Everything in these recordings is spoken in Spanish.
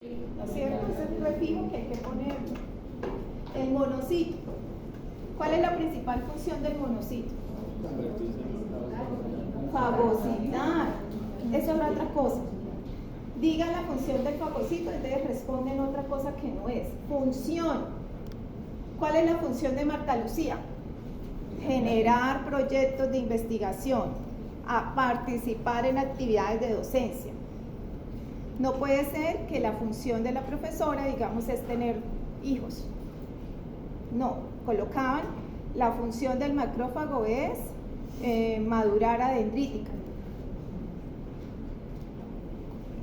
¿No es cierto? Ese es el prefijo que hay que poner. El monocito. ¿Cuál es la principal función del monocito? Fagocitar. Eso es la otra cosa. Digan la función del fagocito, entonces responden otra cosa que no es. Función. ¿Cuál es la función de Marta Lucía? Generar proyectos de investigación, a participar en actividades de docencia. No puede ser que la función de la profesora, digamos, es tener hijos. No, colocaban la función del macrófago es madurar a dendrítica.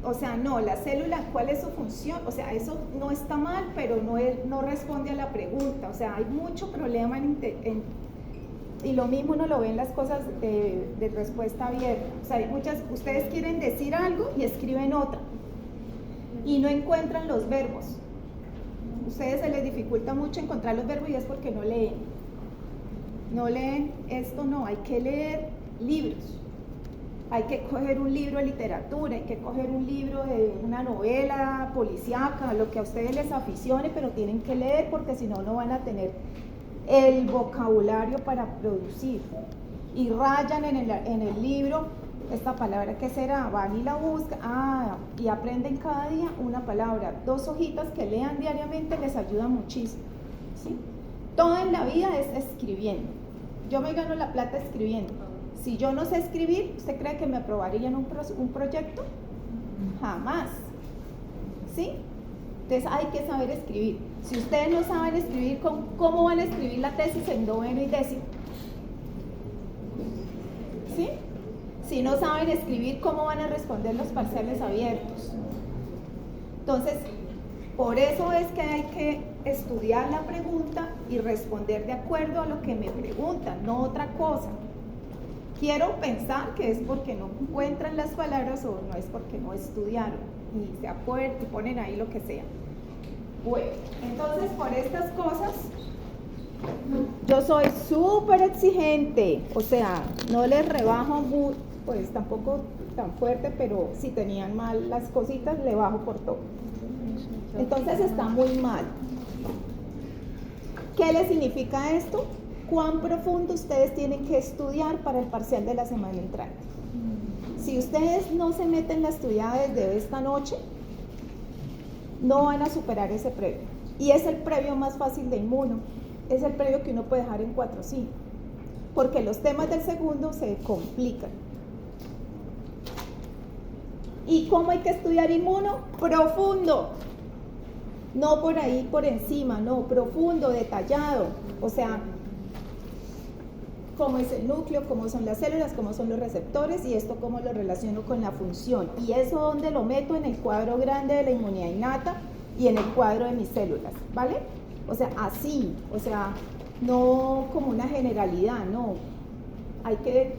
O sea, no, la célula, ¿cuál es su función? O sea, eso no está mal, pero no responde a la pregunta. O sea, hay mucho problema y lo mismo uno lo ve en las cosas de respuesta abierta. O sea, hay muchas, ustedes quieren decir algo y escriben otra. Y no encuentran los verbos. Ustedes se les dificulta mucho encontrar los verbos y es porque no leen. No leen esto, no, hay que leer libros. Hay que coger un libro de literatura, hay que coger un libro de una novela policíaca, lo que a ustedes les aficione, pero tienen que leer porque si no, no van a tener el vocabulario para producir. Y rayan en el libro esta palabra, ¿qué será? Van y la buscan, y aprenden cada día una palabra. 2 hojitas que lean diariamente les ayuda muchísimo, ¿sí? Todo en la vida es escribiendo. Yo me gano la plata escribiendo. Si yo no sé escribir, ¿usted cree que me aprobarían un proyecto? Jamás, ¿sí? Entonces hay que saber escribir. Si ustedes no saben escribir, ¿cómo van a escribir la tesis en 9º y 10º? ¿Sí? Si no saben escribir, ¿cómo van a responder los parciales abiertos? Entonces, por eso es que hay que estudiar la pregunta y responder de acuerdo a lo que me preguntan, no otra cosa. Quiero pensar que es porque no encuentran las palabras o no es porque no estudiaron y se acuerdan y ponen ahí lo que sea. Bueno, entonces por estas cosas yo soy súper exigente, o sea, no les rebajo pues tampoco tan fuerte, pero si tenían mal las cositas le bajo por todo. Entonces está muy mal. ¿Qué le significa esto? ¿Cuán profundo ustedes tienen que estudiar para el parcial de la semana entrante? Si ustedes no se meten la estudiada desde esta noche, no van a superar ese previo. Y es el previo más fácil de inmuno. Es el previo que uno puede dejar en 4 o 5. Porque los temas del segundo se complican. ¿Y cómo hay que estudiar inmuno? Profundo. No por ahí, por encima, no, profundo, detallado. O sea, cómo es el núcleo, cómo son las células, cómo son los receptores y esto cómo lo relaciono con la función. Y eso donde lo meto en el cuadro grande de la inmunidad innata y en el cuadro de mis células, ¿vale? O sea, así, o sea, no como una generalidad, no. Hay que,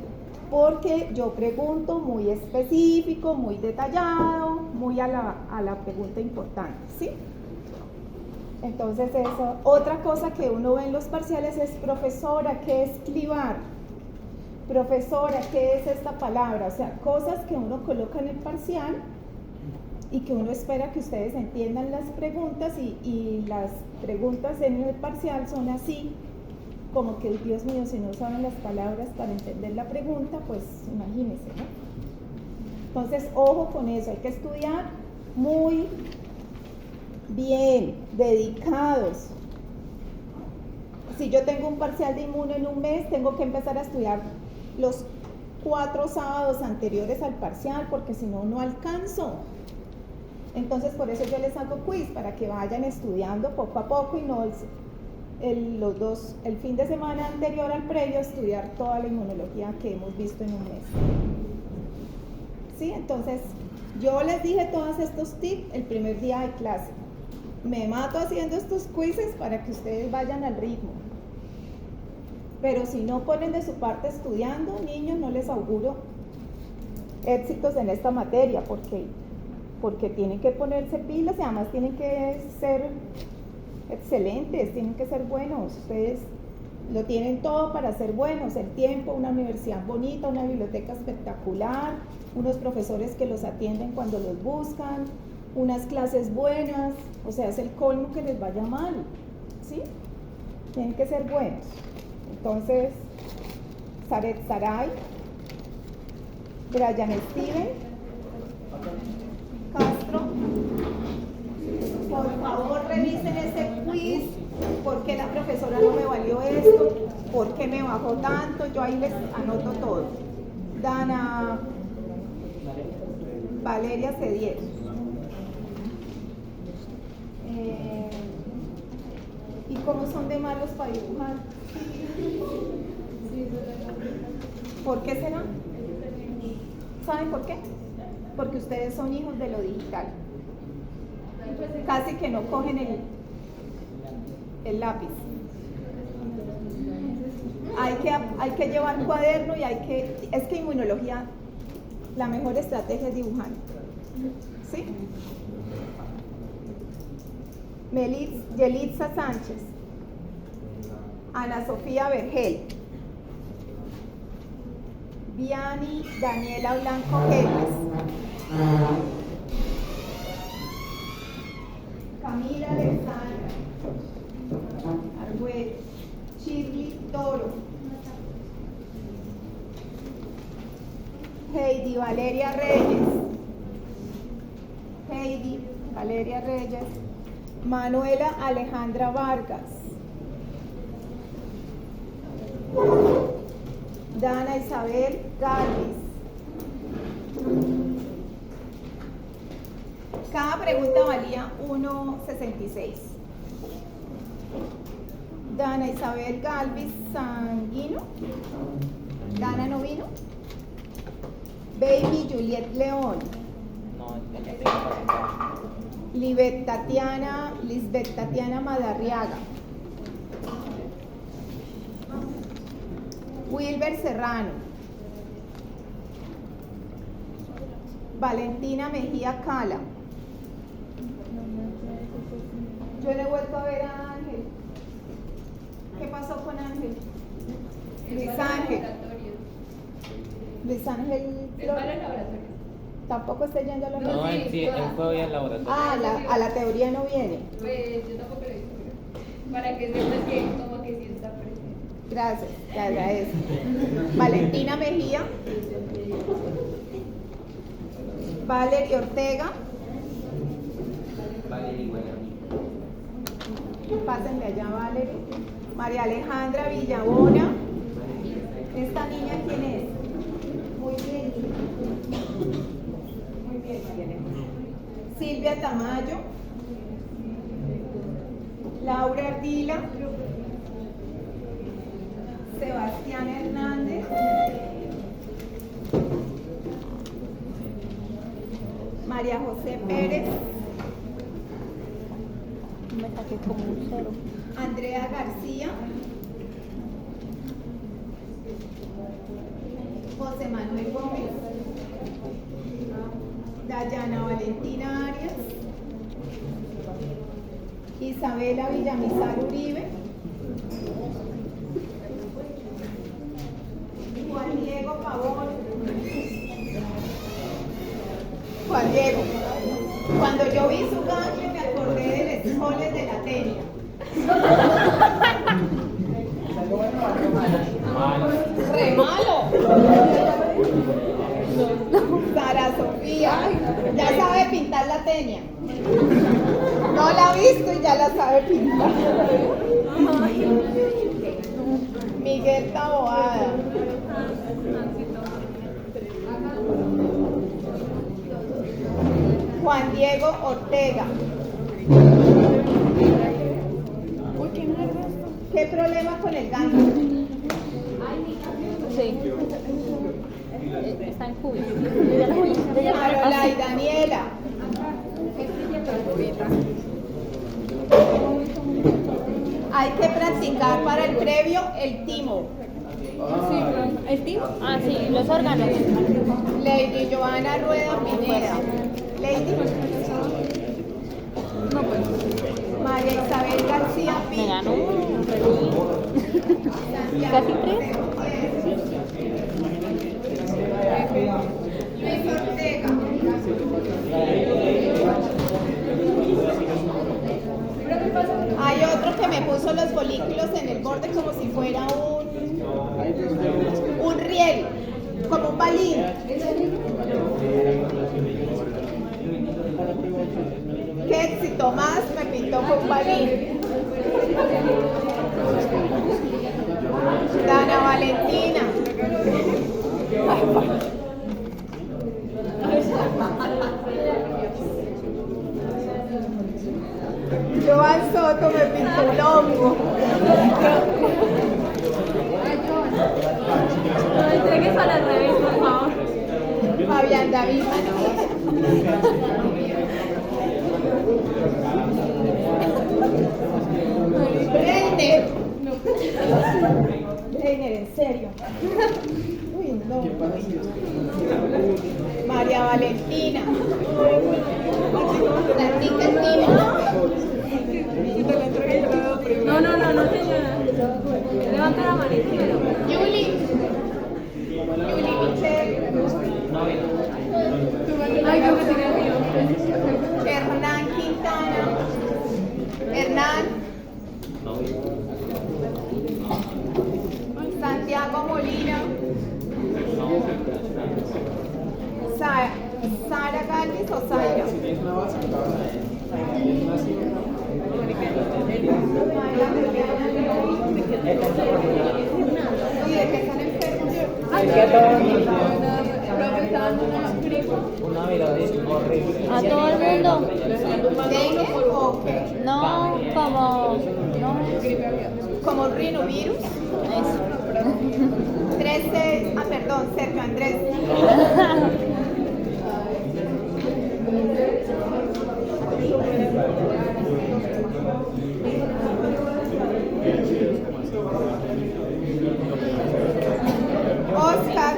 porque yo pregunto muy específico, muy detallado, muy a la pregunta importante, ¿sí? Entonces eso, otra cosa que uno ve en los parciales es, profesora, ¿qué es clivar? Profesora, ¿qué es esta palabra? O sea, cosas que uno coloca en el parcial y que uno espera que ustedes entiendan las preguntas y las preguntas en el parcial son así, como que, Dios mío, si no saben las palabras para entender la pregunta, pues imagínense, ¿no? Entonces, ojo con eso, hay que estudiar muy bien, dedicados. Si yo tengo un parcial de inmuno en un mes, tengo que empezar a estudiar los 4 sábados anteriores al parcial, porque si no, no alcanzo. Entonces, por eso yo les hago quiz, para que vayan estudiando poco a poco y no el fin de semana anterior al previo estudiar toda la inmunología que hemos visto en un mes. ¿Sí? Entonces, yo les dije todos estos tips el primer día de clase. Me mato haciendo estos quizzes para que ustedes vayan al ritmo. Pero si no ponen de su parte estudiando, niños, no les auguro éxitos en esta materia, porque tienen que ponerse pilas y además tienen que ser excelentes, tienen que ser buenos. Ustedes lo tienen todo para ser buenos: el tiempo, una universidad bonita, una biblioteca espectacular, unos profesores que los atienden cuando los buscan, unas clases buenas, o sea, es el colmo que les vaya mal, ¿sí? Tienen que ser buenos. Entonces, Saret Saray, Brian Steven, Castro, por favor revisen ese quiz, ¿por qué la profesora no me valió esto? ¿Por qué me bajó tanto? Yo ahí les anoto todo. Dana Valeria Cedier. ¿Y cómo son de malos para dibujar? ¿Por qué será? ¿Saben por qué? Porque ustedes son hijos de lo digital. Casi que no cogen el lápiz. Hay que llevar cuaderno y es que inmunología, la mejor estrategia es dibujar. ¿Sí? Yelitza Sánchez, Ana Sofía Vergel, Viani Daniela Blanco Gélez, Camila Alexandra Argüello, Shirley Toro, Heidi Valeria Reyes, Manuela Alejandra Vargas, Dana Isabel Galvis. Cada pregunta valía 1.66. Dana Isabel Galvis Sanguino. Dana no vino. Baby Juliet León. Lisbeth Tatiana Madarriaga. Wilber Serrano. Valentina Mejía Cala. Yo le he vuelto a ver a Ángel. ¿Qué pasó con Ángel? Luis Ángel. ¿Es para el laboratorio? ¿Tampoco está yendo a la No, teoría? él fue hoy al laboratorio. A la teoría no viene. Pues yo tampoco lo he visto, pero para que sepas que como que sí está presente. Gracias, te agradezco. Valentina Mejía. Valeria Ortega. Pásenle allá, Valeria. María Alejandra Villabona. ¿Esta niña quién es? Muy bien. Muy bien, María Alejandra. Silvia Tamayo. Laura Ardila. Sebastián Hernández. María José Pérez. Me saqué como un cero. Andrea García. José Manuel Gómez. Dayana Valentina Arias. Isabela Villamizar Uribe. Juan Diego Pavón. Juan Diego. Cuando yo vi su ganglio me acordé del Escoles de la Tenia. ¡Re malo! Sara Sofía, ya sabe pintar la Tenia. No la ha visto y ya la sabe pintar. Miguel Taboada. Juan Diego Ortega. Uy, qué nervios. ¿Qué problema con el ganglio? Sí. Está en cubo. Carola y Daniela. Hay que practicar para el previo el timo. ¿El timo? Ah, sí, los órganos. Lady Joana Rueda Pineda. Lady. No, pues. María Isabel García Me Pinto. ganó. Casi 3. Luis Ortega. puso los folículos en el borde como si fuera un riel, como un balín. ¿Qué éxito más me pintó con un balín? Dana Valentina. Joan Soto me pintó un hongo. No entregues al revés, por favor. Fabián David Manuel. Reiner. Reiner, en serio. Uy, no. María Valentina. La tica Tina. No, señora. Levanta la mano primero. Yuli Michelle. Ay, creo que tenía mío. Hernán Quintana. Hernán. Santiago Molina. Sara Galvis o Zaira. Oye, ¿de qué están enfermos? A todo el mundo. ¿Dengue o qué? No, como. No. ¿Como rinovirus? Eso. 13, perdón, Sergio Andrés. Oscar.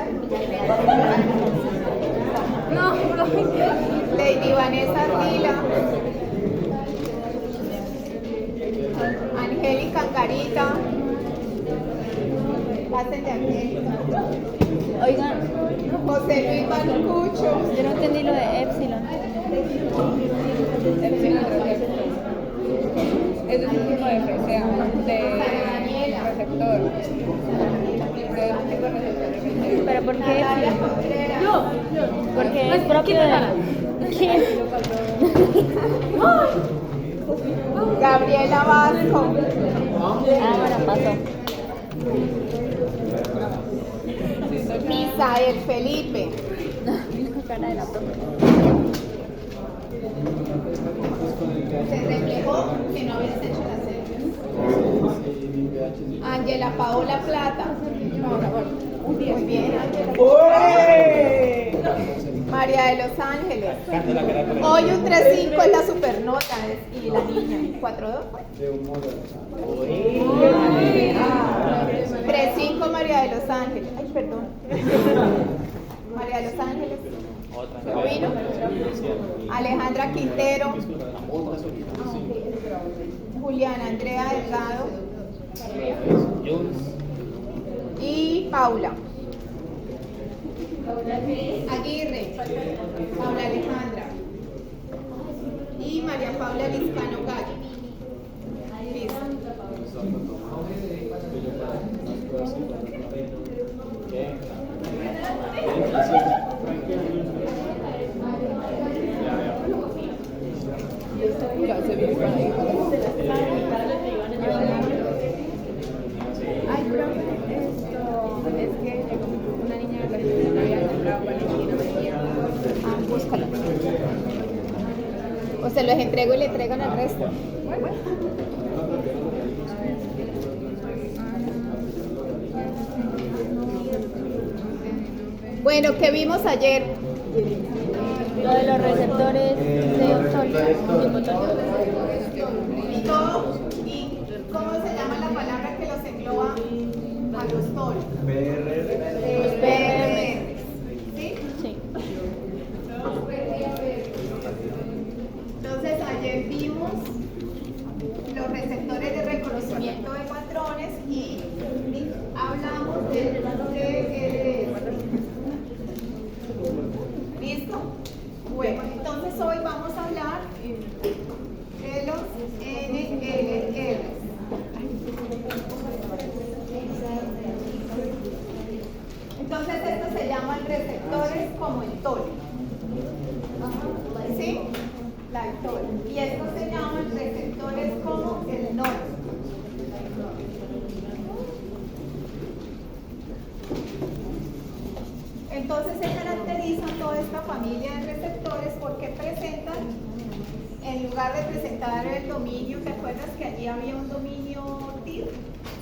No, Lady Vanessa Ardila. Angélica Carita. Pasen de Angélica. Oigan, José Luis Manucucho. yo no entendí lo de Epsilon. Es un tipo de FCA, de receptor. ¿Pero por qué Natalia Epsilon? Contreras. Porque es propio de... ¿Quién? Gabriela Vasco. Bueno, pasó. Misael Felipe. Cara de la profe. Se reflejó que no habías hecho la selfie. Ángela Paola Plata. Muy bien, Ángela. María de Los Ángeles. Hoy un 3.5 es la supernota y la niña. 4.2 fue. 3.5 María de Los Ángeles. Ay, perdón. María de Los Ángeles. ¿No vino? Alejandra Quintero. Juliana Andrea Delgado. Y Paula Aguirre. Paula Alejandra. Y María Paula Liscano Gallo. Listo. Ay, profe, esto es que llegó una niña de la que no había comprado Valentina María. Búscala. O se los entrego y le entregan el resto. Bueno, ¿qué vimos ayer? Lo de los receptores de oxólico. ¿Y cómo se llama la palabra que los engloba a los toros? Los PRR. ¿Sí? Sí. Entonces ayer vimos los receptores de reconocimiento de patrones y hablamos de ¿listo? Bueno, entonces hoy vamos a hablar de los NLR. Y estos se llaman receptores como el NOT. Entonces se caracteriza toda esta familia de receptores porque presentan, en lugar de presentar el dominio, ¿te acuerdas que allí había un dominio TIR?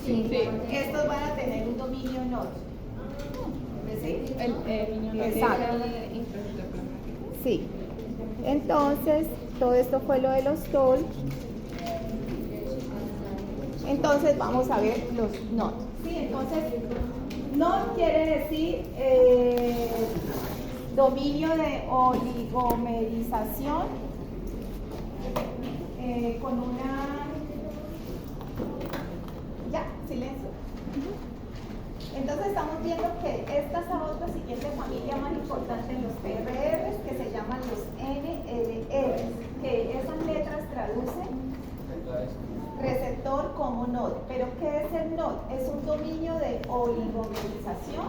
Sí. Estos van a tener un dominio NOT. ¿Sí? Exacto. Sí. Entonces, todo esto fue lo de los TOL. Entonces, vamos a ver los NOT. Sí, entonces, NOT quiere decir dominio de oligomerización con una... Ya, silencio. Entonces estamos viendo que esta es la otra siguiente familia más importante en los PRRs, que se llaman los NLRs, que esas letras traducen receptor como NOD. ¿Pero qué es el NOD? Es un dominio de oligomerización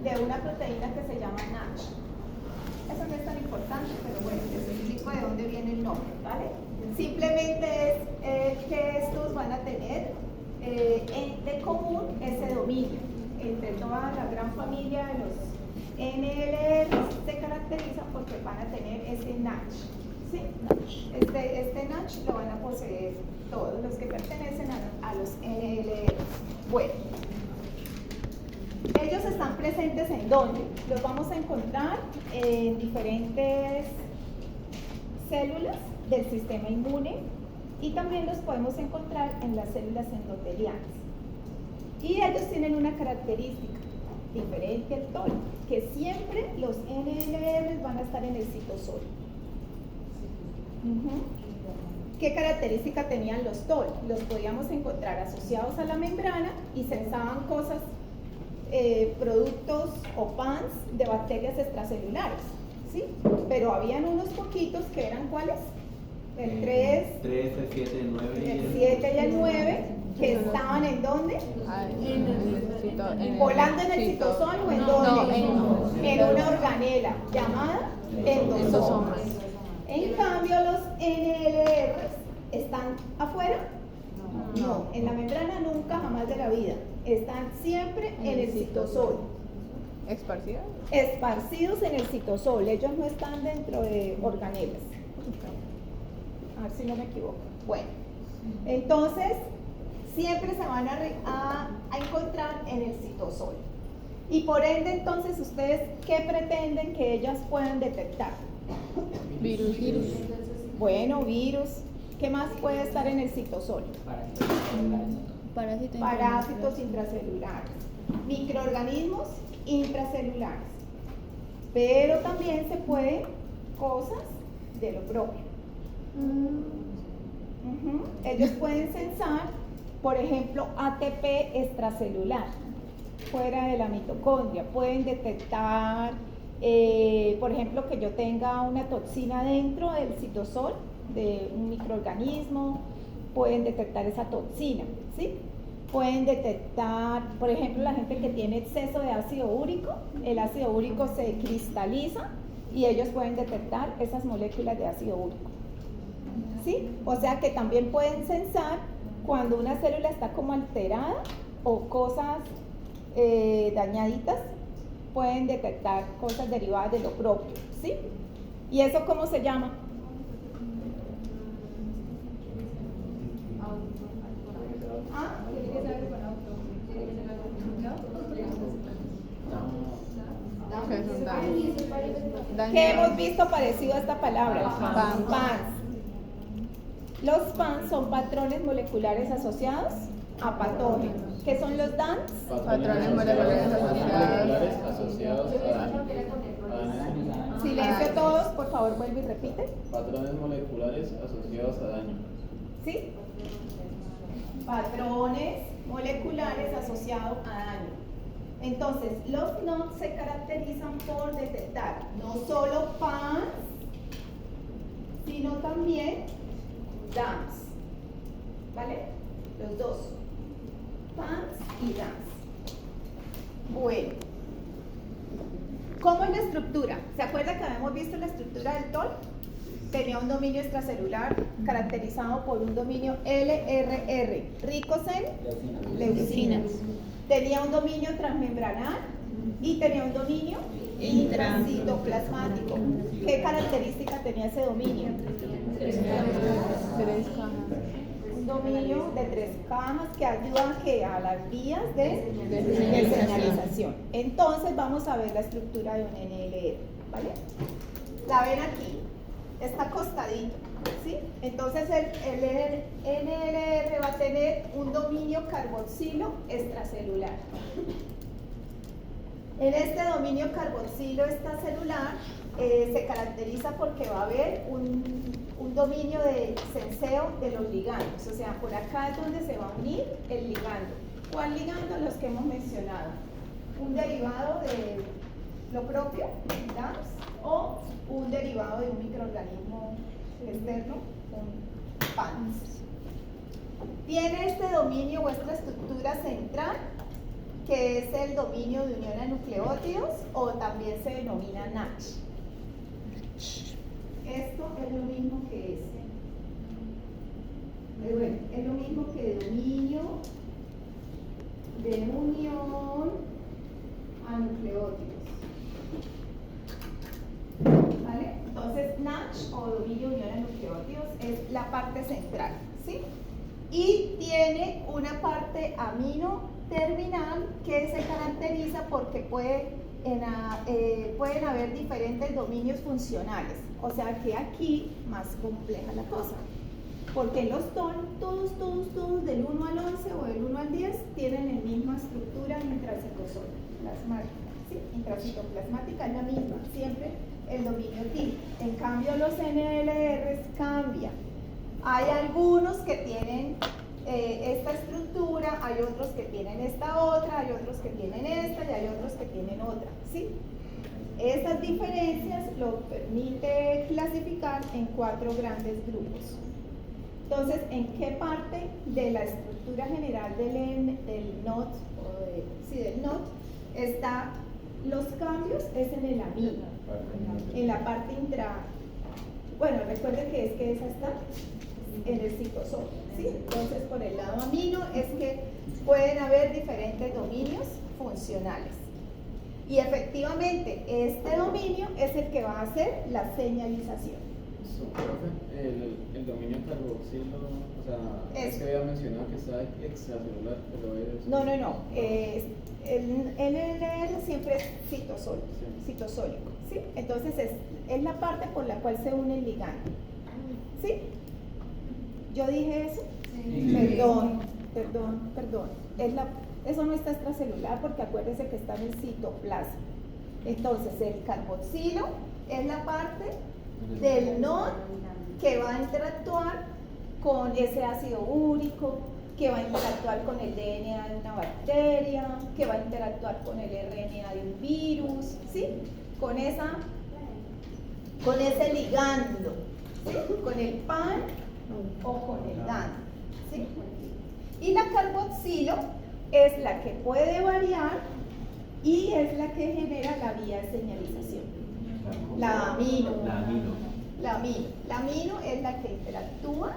de una proteína que se llama NASH. Eso no es tan importante, pero bueno, les explico de dónde viene el nombre, ¿vale? Simplemente es que estos van a tener de común ese dominio. Entre toda la gran familia de los NLR se caracterizan porque van a tener ese NASH. ¿Sí? Este NASH lo van a poseer todos los que pertenecen a los NLR. Bueno, ellos están presentes ¿en dónde? Los vamos a encontrar en diferentes células del sistema inmune y también los podemos encontrar en las células endotelianas. Y ellos tienen una característica diferente al TOL, que siempre los NLR van a estar en el citosol. ¿Qué característica tenían los TOL? Los podíamos encontrar asociados a la membrana y sensaban cosas, productos o PANs de bacterias extracelulares, ¿sí? Pero habían unos poquitos que eran ¿cuáles? El 3, el 7, el 9 el 7 y el 9, que estaban ¿en dónde? Volando en el citosol o en dónde? En una organela llamada endosoma. En cambio, los NLRs están afuera. No, en la membrana nunca, jamás de la vida. Están siempre en el citosol. ¿Esparcidos? Esparcidos en el citosol. Ellos no están dentro de organelas. A ver si no me equivoco. Bueno, entonces siempre se van a encontrar en el citosol. Y por ende, entonces, ¿ustedes qué pretenden que ellas puedan detectar? Virus. Bueno, virus. ¿Qué más puede estar en el citosol? Parásitos intracelulares. Microorganismos intracelulares. Pero también se puede cosas de lo propio. Ellos pueden sensar, por ejemplo, ATP extracelular fuera de la mitocondria. Pueden detectar, por ejemplo, que yo tenga una toxina dentro del citosol de un microorganismo. Pueden detectar esa toxina, ¿sí? Pueden detectar, por ejemplo, la gente que tiene exceso de ácido úrico. El ácido úrico se cristaliza y ellos pueden detectar esas moléculas de ácido úrico. ¿Sí? O sea que también pueden sensar cuando una célula está como alterada o cosas dañaditas, pueden detectar cosas derivadas de lo propio. ¿Sí? ¿Y eso cómo se llama? ¿Ah? ¿Qué hemos visto parecido a esta palabra? PANs. Los PANs son patrones moleculares asociados a patógenos. ¿Qué son los DANs? Patrones moleculares asociados a Silencio todos, por favor, vuelve y repite. patrones moleculares asociados a daño. ¿Sí? Patrones moleculares asociados a daño. Entonces, los NOD se caracterizan por detectar no solo PANs, sino también DANs. ¿Vale? Los dos. PANs y DANs. Bueno. ¿Cómo es la estructura? ¿Se acuerda que habíamos visto la estructura del TOL? tenía un dominio extracelular caracterizado por un dominio LRR, ricos en leucinas. Tenía un dominio transmembranal y tenía un dominio intracitoplasmático. ¿Qué característica tenía ese dominio? Un dominio de 3 cajas que ayudan a las vías de señalización. Entonces vamos a ver la estructura de un NLR, ¿vale? La ven aquí, está acostadito, ¿sí? Entonces el NLR va a tener un dominio carboxilo extracelular. En este dominio carboxilo extracelular se caracteriza porque va a haber un dominio de senseo de los ligandos, o sea, por acá es donde se va a unir el ligando. ¿Cuál ligando? Los que hemos mencionado. Un derivado de lo propio, DAMS, o un derivado de un microorganismo externo, un PANS. Tiene este dominio o esta estructura central, que es el dominio de unión a nucleótidos, o también se denomina NACH. Esto es lo mismo que bueno, es lo mismo que dominio de unión a nucleótidos. ¿Vale? Entonces, NACH o dominio de unión a nucleótidos es la parte central, ¿sí? Y tiene una parte amino terminal que se caracteriza porque pueden haber diferentes dominios funcionales. O sea que aquí más compleja la cosa. Porque los todos del 1 al 11 o del 1 al 10 tienen la misma estructura intracitoplasmática, ¿sí? Intracitoplasmática es la misma, siempre el dominio TIL. En cambio los NLRs cambian. Hay algunos que tienen esta estructura, hay otros que tienen esta otra, hay otros que tienen esta y hay otros que tienen otra, ¿sí? Estas diferencias lo permite clasificar en 4 grandes grupos. Entonces, ¿en qué parte de la estructura general del NOT está los cambios? Es en el amino, en la parte bueno, recuerden que esa está en el citosol, ¿sí? Entonces, por el lado amino es que pueden haber diferentes dominios funcionales. Y efectivamente, este dominio es el que va a hacer la señalización. El dominio carboxilo, o sea, es que había mencionado que está extracelular, pero es... No. El NLR siempre es citosólico, ¿sí? Entonces es la parte por la cual se une el ligando, ¿sí? ¿Yo dije eso? Sí. Perdón. Eso no está extracelular porque acuérdense que está en el citoplasma. Entonces el carboxilo es la parte del NOD que va a interactuar con ese ácido úrico, que va a interactuar con el DNA de una bacteria, que va a interactuar con el RNA de un virus, ¿sí? Con ese ligando, ¿sí? Con el PAN o con el DAN, ¿sí? Y la carboxilo es la que puede variar y es la que genera la vía de señalización. La amino es la que interactúa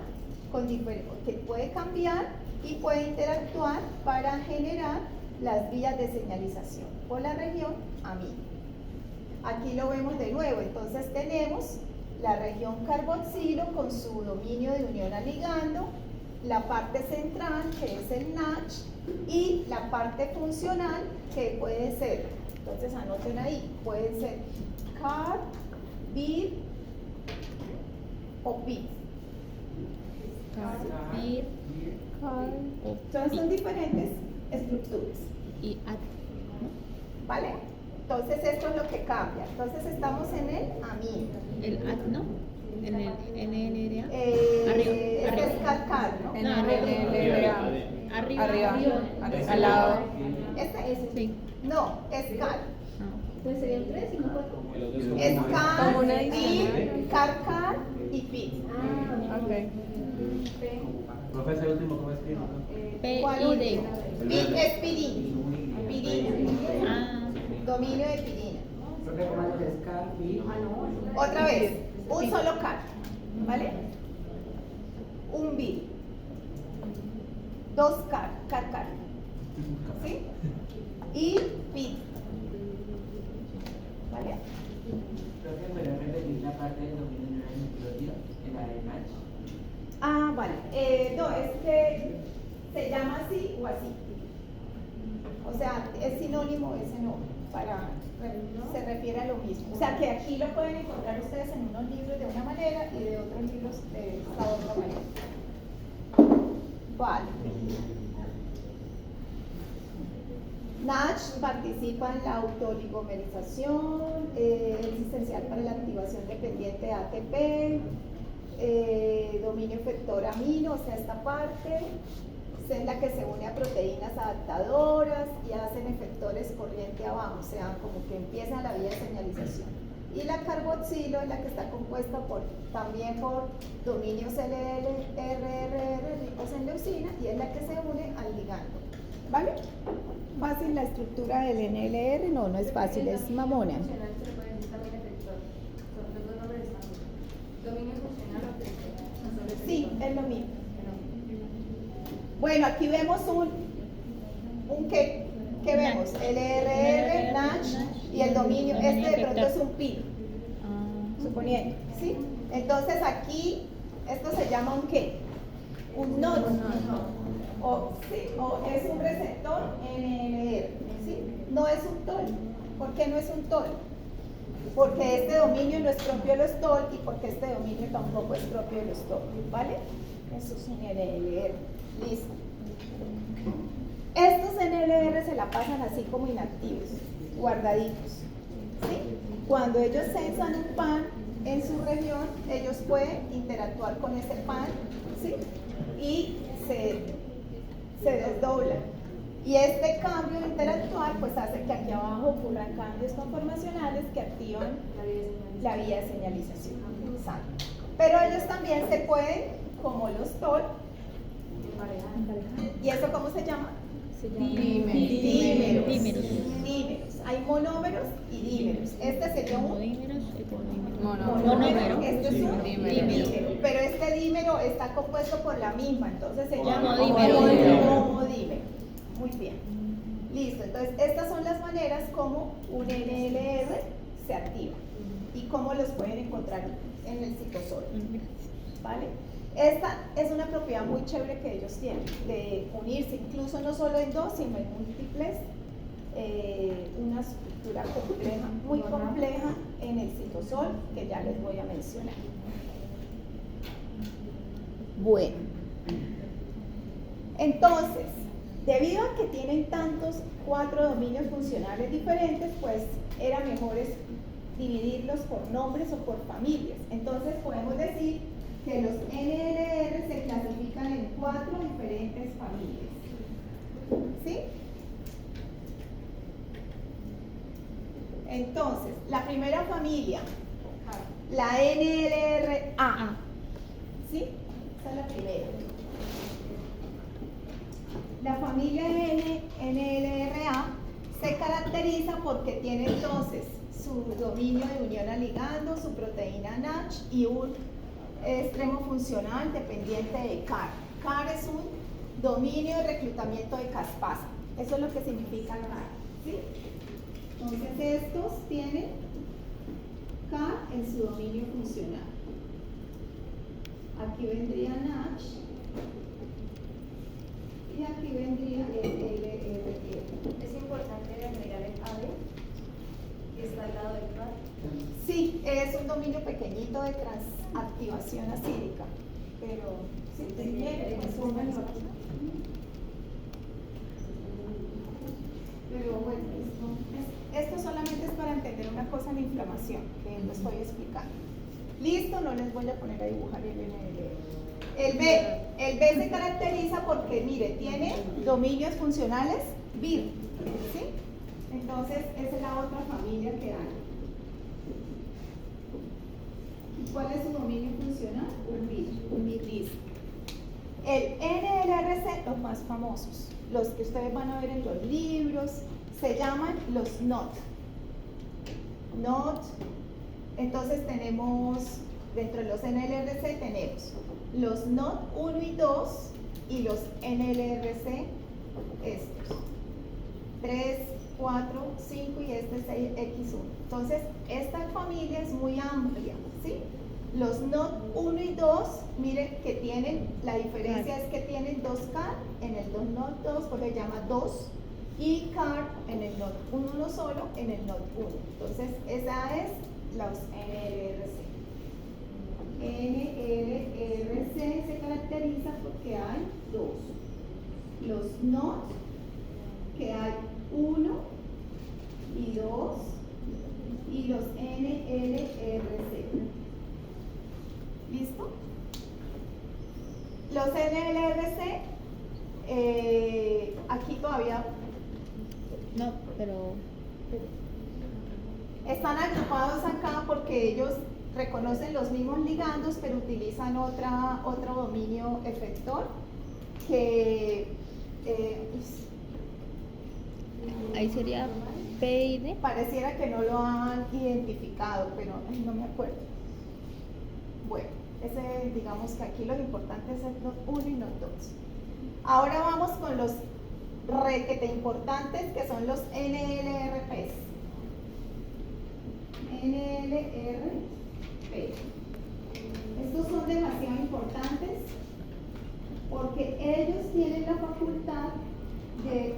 con que puede cambiar y puede interactuar para generar las vías de señalización por la región amino. Aquí lo vemos de nuevo, entonces tenemos la región carboxilo con su dominio de unión a ligando, la parte central que es el NACH y la parte funcional que puede ser, entonces anoten ahí, pueden ser CAR, BIR o PIR. Entonces son diferentes estructuras. Y ¿vale? Entonces esto es lo que cambia. Entonces estamos en el amino. el AT, ¿no? En el NLRA. Este es CAR, ¿no? En NLRA. Arriba. Al lado. Este Sí. no, es CAR. Entonces serían 3 y no 4. Es CAR, Como una PIR, edición. CAR y PIR. Ok. Profesor, el último, ¿cómo escribe? PID. PIR es pirina. Ah. Dominio de pirina. Otra vez. Un solo car, ¿vale? Un bill. Dos car, ¿sí? Y bit, ¿vale? Creo que podría repetir la parte del dominio no enclosure en la de match. Ah, vale. No, es que se llama así o así. O sea, es sinónimo ese nombre, se refiere a lo mismo. O sea, que aquí lo pueden encontrar ustedes en unos libros de una manera y de otros libros de esta otra manera. Vale. Natch participa en la autooligomerización, es esencial para la activación dependiente de ATP, dominio efector amino, o sea, esta parte es la que se une a proteínas adaptadoras y hacen efectores corriente abajo, o sea, como que empieza la vía de señalización. Y la carboxilo es la que está compuesta también por dominios LLRRR ricos en leucina y es la que se une al ligando. ¿Vale? ¿Fácil la estructura del NLR? No, no es fácil, es mamona. Sí, es lo mismo. Bueno, aquí vemos un ¿qué vemos? LRR, NASH y el dominio. Este de pronto es un PI, suponiendo, ¿sí? Entonces aquí, esto se llama un ¿qué? Un NOT. O es un receptor NLR, ¿sí? No es un TOL. ¿Por qué no es un TOL? Porque este dominio no es propio de los TOL y porque este dominio tampoco es propio de los TOL, ¿vale? Eso es un NLR. Listo. Estos NLR se la pasan así como inactivos, guardaditos, ¿sí? Cuando ellos sensan un pan en su región, ellos pueden interactuar con ese pan, ¿sí? Y se desdobla. Y este cambio interactual pues hace que aquí abajo ocurran cambios conformacionales que activan la vía de señalización. Exacto. Pero ellos también se pueden, como los TOL, ¿y eso cómo se llama? Dímeros. Hay monómeros y dímeros. Este sería un monómero. Este es un dímero. Pero este dímero está compuesto por la misma, entonces se llama homodímero. Muy bien. Listo. Entonces, estas son las maneras como un NLR se activa y cómo los pueden encontrar en el citosol. ¿Vale? Esta es una propiedad muy chévere que ellos tienen, de unirse incluso no solo en dos, sino en múltiples, una estructura compleja, muy compleja en el citosol, que ya les voy a mencionar. Bueno, entonces, debido a que tienen tantos 4 dominios funcionales diferentes, pues era mejor dividirlos por nombres o por familias. Entonces podemos decir que los NLR se clasifican en 4 diferentes familias. ¿Sí? Entonces, la primera familia, la NLRA. ¿Sí? Esa es la primera. La familia NLRA se caracteriza porque tiene entonces su dominio de unión a ligando, su proteína NASH y un extremo funcional dependiente de CAR. CAR es un dominio de reclutamiento de caspasa. Eso es lo que significa CAR. ¿Sí? Entonces estos tienen CAR en su dominio funcional. Aquí vendría NASH y aquí vendría el LRR. Es importante agregar el AD que está al lado del CAR. Sí, es un dominio pequeñito de transactivación acídica, pero si usted quiere, pues pónganlo aquí. Pero bueno, esto solamente es para entender una cosa en la inflamación, que lo estoy explicando. Listo, no les voy a poner a dibujar el NLR. El B se caracteriza porque, mire, tiene dominios funcionales BIR, ¿sí? Entonces, esa es la otra familia que hay. ¿Cuál es su dominio funcional? Un BIR listo. El NLRC, los más famosos, los que ustedes van a ver en los libros, se llaman los NOT. NOT, entonces tenemos dentro de los NLRC tenemos los NOT 1 y 2 y los NLRC estos. 3, 4, 5 y este es X1. Entonces, esta familia es muy amplia, ¿sí? Los NOT 1 y 2, miren que tienen, la diferencia es que tienen 2 CAR en el NOT 2, porque se llama 2, y CAR en el NOT 1 solo, en el NOT 1. Entonces, esa es los NLRC. NLRC se caracteriza porque hay 2. Los NOT, que hay 1 y 2, y los NLRC. ¿Listo? Los NLRC, aquí todavía No, pero están agrupados acá porque ellos reconocen los mismos ligandos, pero utilizan otro dominio efector que ahí sería P y D. pareciera que no lo han identificado, pero no me acuerdo. Bueno, digamos que aquí lo importante es el NOT 1 y NOT 2. Ahora vamos con los requete importantes, que son los NLRPs. NLRP. Estos son demasiado importantes porque ellos tienen la facultad de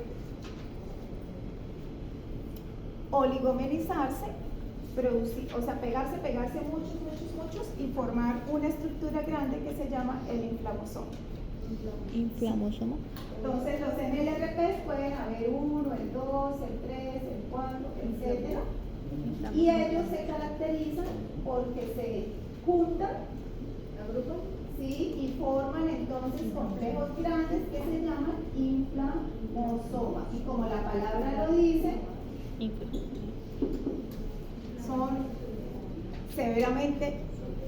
oligomerizarse, producir, o sea, pegarse muchos y formar una estructura grande que se llama el inflamosoma. Inflamosoma. Entonces los NLRPs pueden haber 1, el 2, el 3, el 4, etcétera. Y ellos se caracterizan porque se juntan, agrupan, ¿sí? Y forman entonces complejos grandes que se llaman inflamosoma. Y como la palabra lo dice, son severamente,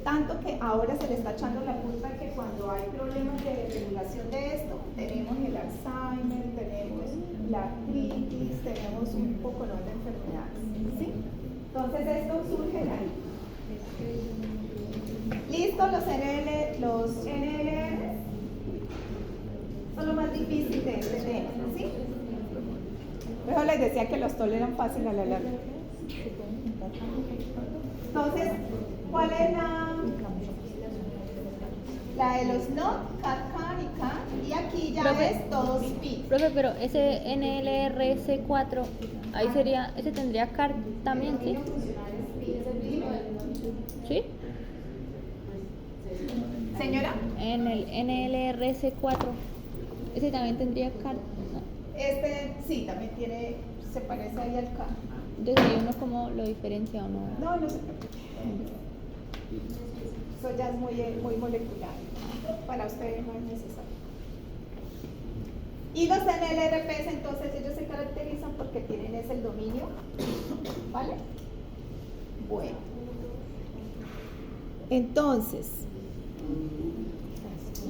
tanto que ahora se le está echando la culpa de que cuando hay problemas de regulación de esto, tenemos el Alzheimer, tenemos la artritis, tenemos un poco de enfermedades, ¿sí? Entonces esto surge de ahí. ¿Listo? Los NLR son lo más difícil de este tema, ¿sí? Pero les decía que los toleran fácil a la larga. Entonces, ¿cuál es la de los NOT, CAR y CAR? Y aquí ya Profe, es todo speed. Profe, pero ese NLRC4, ahí sería, ese tendría CAR también, ¿sí? ¿Sí? Señora, En el NLRC4, ese también tendría CAR, ¿no? este sí, también se parece ahí al CAR. Entonces ahí uno cómo lo diferencia o no. No se preocupe. Eso ya es muy molecular. Para ustedes no es necesario. Y los NLRPs, entonces, ellos se caracterizan porque tienen el dominio. ¿Vale? Bueno. Entonces,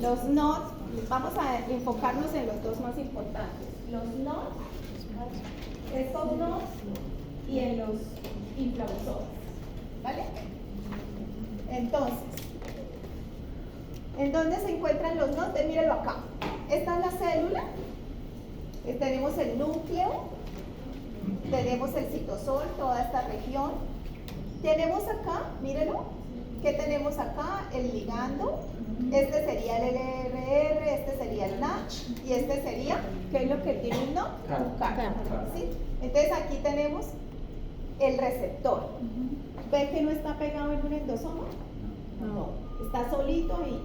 los NOT, vamos a enfocarnos en los dos más importantes. Los NOT, estos NOT y en los inflamosomas. ¿Vale? Entonces, ¿en dónde se encuentran los NOT? Mírenlo acá. Esta es la célula. Tenemos el núcleo. Tenemos el citosol, toda esta región. Tenemos acá, mírenlo. ¿Qué tenemos acá? El ligando. Este sería el LRR, este sería el NACH y este sería, ¿qué es lo que tiene un NOT? Un CAR. ¿Sí? Entonces aquí tenemos el receptor. ¿Ven que no está pegado en un endosoma? No. Está solito ahí.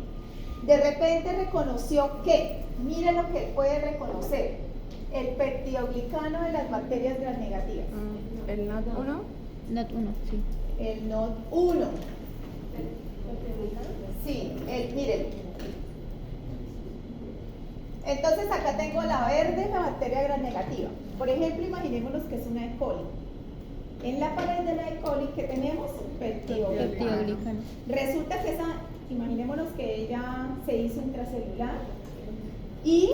De repente reconoció que, miren lo que él puede reconocer, el peptidoglicano de las bacterias gram negativas. ¿El NOT 1? NOT 1, sí. El NOT 1. Sí, miren. Entonces acá tengo la verde, la bacteria gram negativa. Por ejemplo, imaginémonos que es una E. coli. En la pared de la E. coli, ¿qué tenemos? Peptidoglicano. Resulta que imaginémonos que ella se hizo intracelular y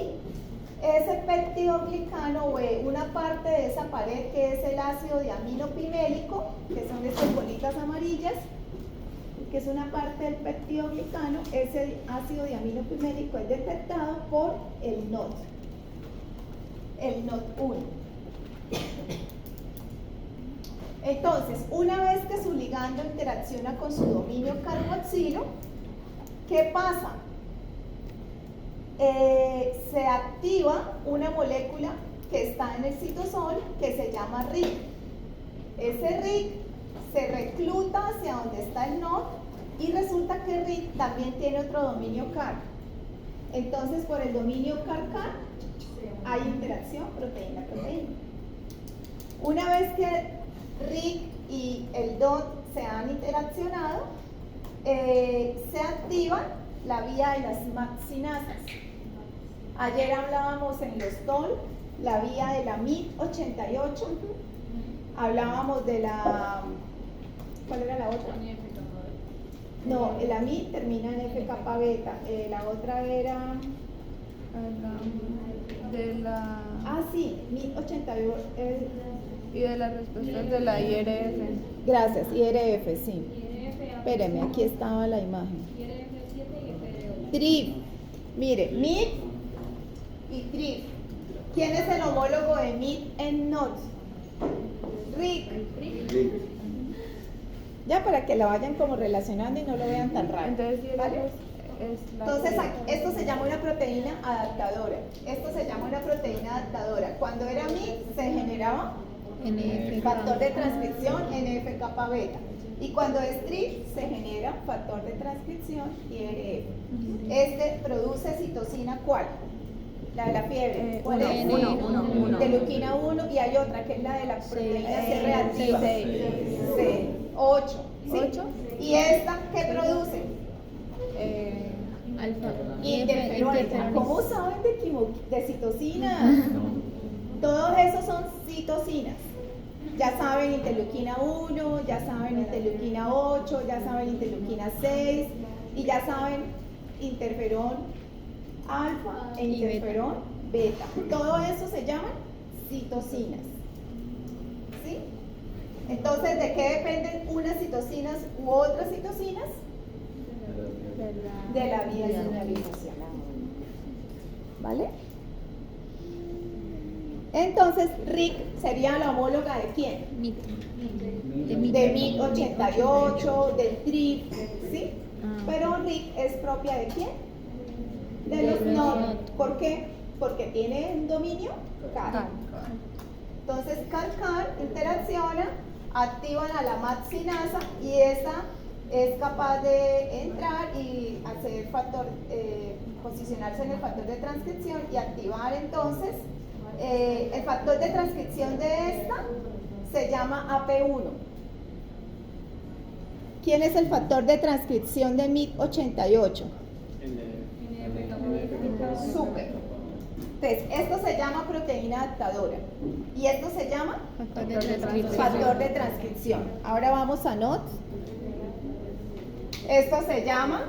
ese peptidoglicano o una parte de esa pared que es el ácido diamino pimélico, que son estas bolitas amarillas, que es una parte del peptidoglicano, ese ácido diaminopimélico es detectado por el NOT 1. Entonces, una vez que su ligando interacciona con su dominio carboxilo, ¿qué pasa? Se activa una molécula que está en el citosol que se llama RIC. Ese RIC se recluta hacia donde está el NOD y resulta que RIC también tiene otro dominio CAR. Entonces, por el dominio CAR-CAR hay interacción proteína-proteína. Una vez que RIC y el DOT se han interaccionado, se activa la vía de las maxinasas. Ayer hablábamos en los TOL, la vía de la MIT88, hablábamos de la, ¿cuál era la otra? No, la MIT termina en FK beta, la otra era, sí, MIT88, Y de las respuestas de la IRF. gracias, IRF, sí. Espéreme, aquí estaba la imagen. TRIP, mire, MIT y TRIP. ¿Quién es el homólogo de MIT en NOT? RIC. Ya para que la vayan como relacionando y no lo vean tan raro. Entonces, ¿vale? Entonces, Entonces, esto se llama una proteína adaptadora. Esto se llama una proteína adaptadora. Cuando era MIT se generaba factor de transcripción NF-kappa beta. Y cuando es TRIP se genera factor de transcripción IRF. Este produce citosina, ¿cuál? La de la fiebre. ¿Cuál es? Interleuquina 1, y hay otra que es la de la proteína C reactiva. C8. ¿Sí? ¿Y esta qué produce? Alfa. Interferón. ¿Cómo saben de citocinas? Todos esos son citocinas. Ya saben interleuquina 1, ya saben interleuquina 8, ya saben interleuquina 6 y ya saben interferón alfa e interferón beta. Todo eso se llaman citocinas. ¿Sí? Entonces, ¿de qué dependen unas citocinas u otras citocinas? De la vía de señalización. ¿Vale? Entonces, RIC sería la homóloga de quién? De MIT88, del TRIP, ¿sí? Pero RIC es propia de quién? De los NOD. ¿Por qué? Porque tiene un dominio CAR. Entonces, CAR-CAR interacciona, activan a la maxinasa y esa es capaz de entrar y hacer factor, posicionarse en el factor de transcripción y activar entonces el factor de transcripción de esta se llama AP1. ¿Quién es el factor de transcripción de MIT88? Súper. Entonces, esto se llama proteína adaptadora y esto se llama factor de transcripción. Ahora vamos a NOT. Esto se llama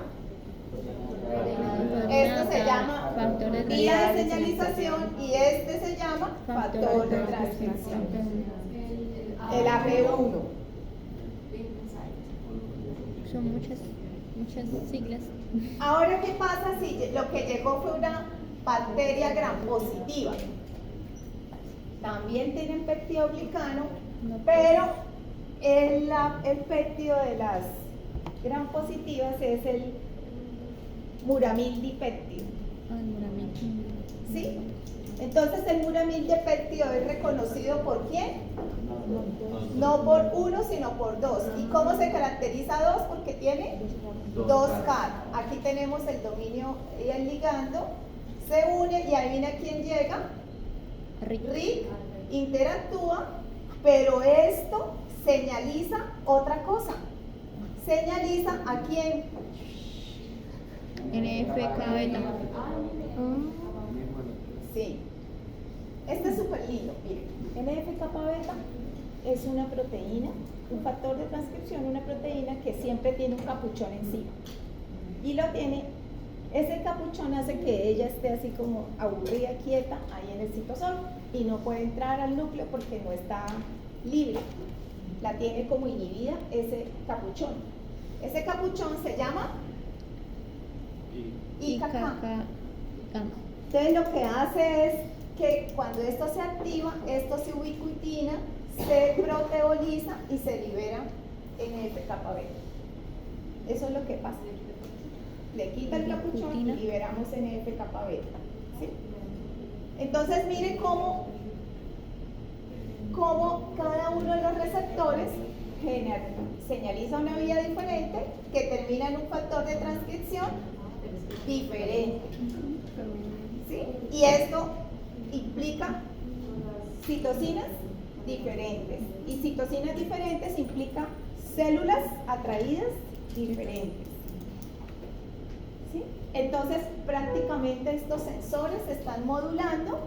vía de señalización y este se llama factor de transcripción. El AP1. Son muchas siglas. Ahora, ¿qué pasa si lo que llegó fue una bacteria gram positiva? También tienen peptidoglicano, pero el péptido de las gram positivas es el muramil dipéptido. ¿Sí? Entonces el muramil dipéptido es reconocido por quién? No por uno, sino por dos. ¿Y cómo se caracteriza dos? Porque tiene dos CAR. Aquí tenemos el dominio y el ligando. Se une y adivina quién llega. RIC interactúa, pero esto señaliza otra cosa. Señaliza a quién. NF-kappa beta. Sí. Este es súper lindo. Miren, NF-kappa beta es una proteína, un factor de transcripción, una proteína que siempre tiene un capuchón encima. Y lo tiene, ese capuchón hace que ella esté así como aburrida, quieta, ahí en el citosol y no puede entrar al núcleo porque no está libre. La tiene como inhibida ese capuchón. Ese capuchón se llama IKK. gamma. Entonces lo que hace es que cuando esto se activa, esto se ubiquitina, se proteoliza y se libera NF-kappa beta. Eso es lo que pasa. Le quita el capuchón y liberamos NF-kappa beta. ¿Sí? Entonces miren cómo cada uno de los receptores señaliza una vía diferente que termina en un factor de transcripción diferente. ¿Sí? Y esto implica citocinas diferentes. Y citocinas diferentes implica células atraídas diferentes. ¿Sí? Entonces, prácticamente estos sensores están modulando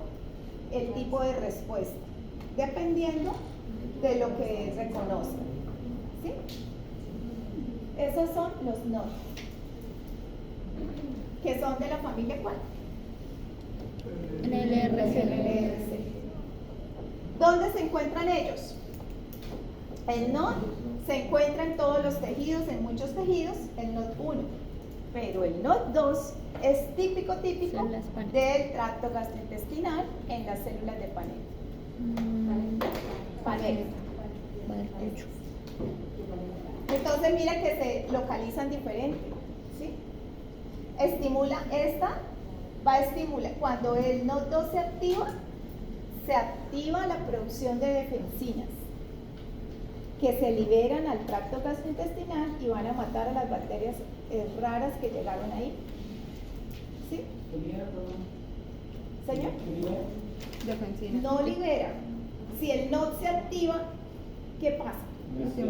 el tipo de respuesta, dependiendo de lo que reconozcan. ¿Sí? Esos son los nodos, que son de la familia ¿cuál? NLRC. ¿Dónde se encuentran ellos? El NOD se encuentra en todos los tejidos, en muchos tejidos, el NOD 1. Pero el NOD 2 es típico Células Panel. del tracto gastrointestinal en las células de Panel. Panel. Entonces mira que se localizan diferente. ¿Sí? Estimula esta, va a estimular. Cuando el NOD 2 se activa la producción de defensinas que se liberan al tracto gastrointestinal y van a matar a las bacterias raras que llegaron ahí. ¿Sí? ¿Señor? Defensina. No libera. Si el NOD se activa, ¿qué pasa? Produce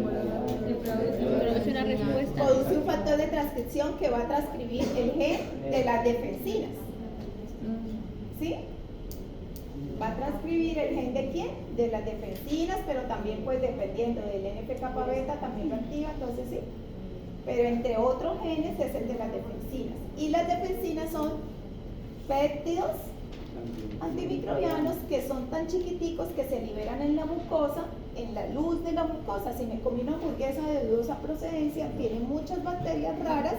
una respuesta. Produce un factor de transcripción que va a transcribir el gen de las defensinas. ¿Sí? Va a transcribir el gen de quién? De las defensinas, pero también pues dependiendo del NF-kappa beta también lo activa, entonces sí. Pero entre otros genes es el de las defensinas. Y las defensinas son péptidos antimicrobianos que son tan chiquiticos que se liberan en la mucosa, en la luz de la mucosa. Si me comí una hamburguesa de dudosa procedencia, tiene muchas bacterias raras.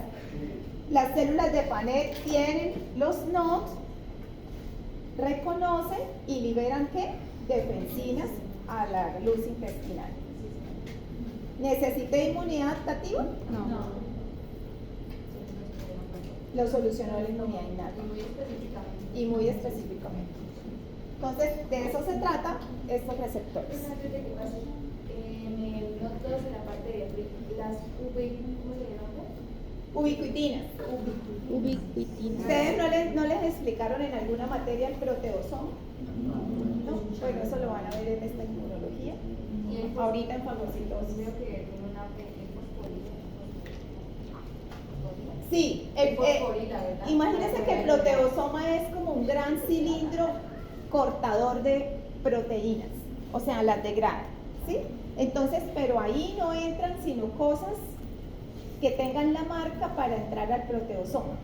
Las células de Panel tienen los nodos, reconocen y liberan ¿qué? Defensinas a la luz intestinal. ¿Necesita inmunidad adaptativa? No. Lo solucionó la inmunidad innata. Y muy específicamente. Entonces, de eso se trata estos receptores. En el NOD 2, en la parte de las ¿cómo se llama? Ubiquitinas. Ubiquitina. ¿Ustedes no les explicaron en alguna materia el proteosoma? No. Bueno, eso lo van a ver en esta inmunología. Ahorita en fagocitosis. Creo que tiene una fosforila. Sí, Fosforila, ¿verdad? imagínense que el proteosoma es como un gran cilindro cortador de proteínas, o sea, las degrada, ¿sí? Entonces, pero ahí no entran sino cosas que tengan la marca para entrar al proteosoma,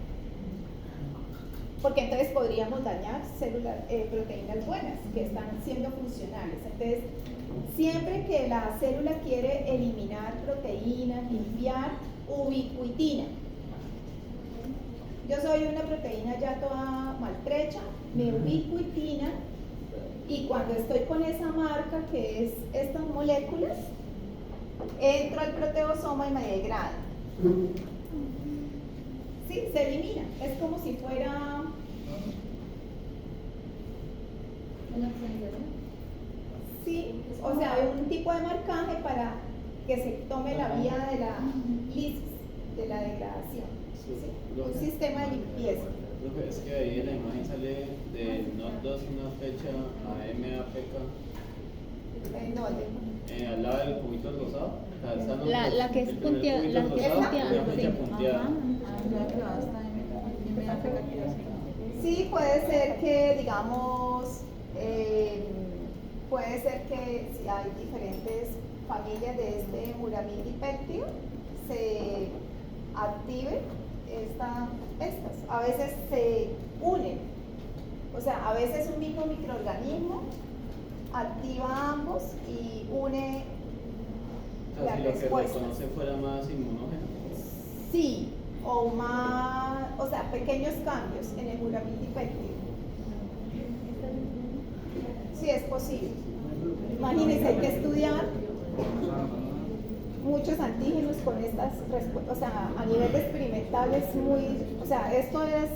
porque entonces podríamos dañar proteínas buenas que están siendo funcionales. Entonces, siempre que la célula quiere eliminar proteínas, limpiar, ubiquitina. Yo soy una proteína ya toda maltrecha, me ubiquitina, y cuando estoy con esa marca que es estas moléculas, entro al proteosoma y me degrada. Sí, se elimina. Es como si fuera sí, o sea, un tipo de marcaje para que se tome la vía de la lisis, de la degradación. ¿Sí? Un sistema de limpieza. Es que ahí en la imagen sale de NOD 2 una fecha AMAPK. ¿En dónde? Al lado del cubito rosado. La que es punteada. La que es punteada. Una fecha punteada. Sí, puede ser que, digamos, puede ser que si hay diferentes familias de este muramidipéptido, se active estas. A veces se unen, o sea, a veces un mismo microorganismo activa ambos y une O sea, la si lo que respuesta. reconoce fuera más inmunógeno. Sí, o más, o sea, pequeños cambios en el muramil dipéptido. Sí, es posible. Imagínense, hay que estudiar muchos antígenos con estas respuestas, o sea, a nivel experimental es muy, o sea, esto es,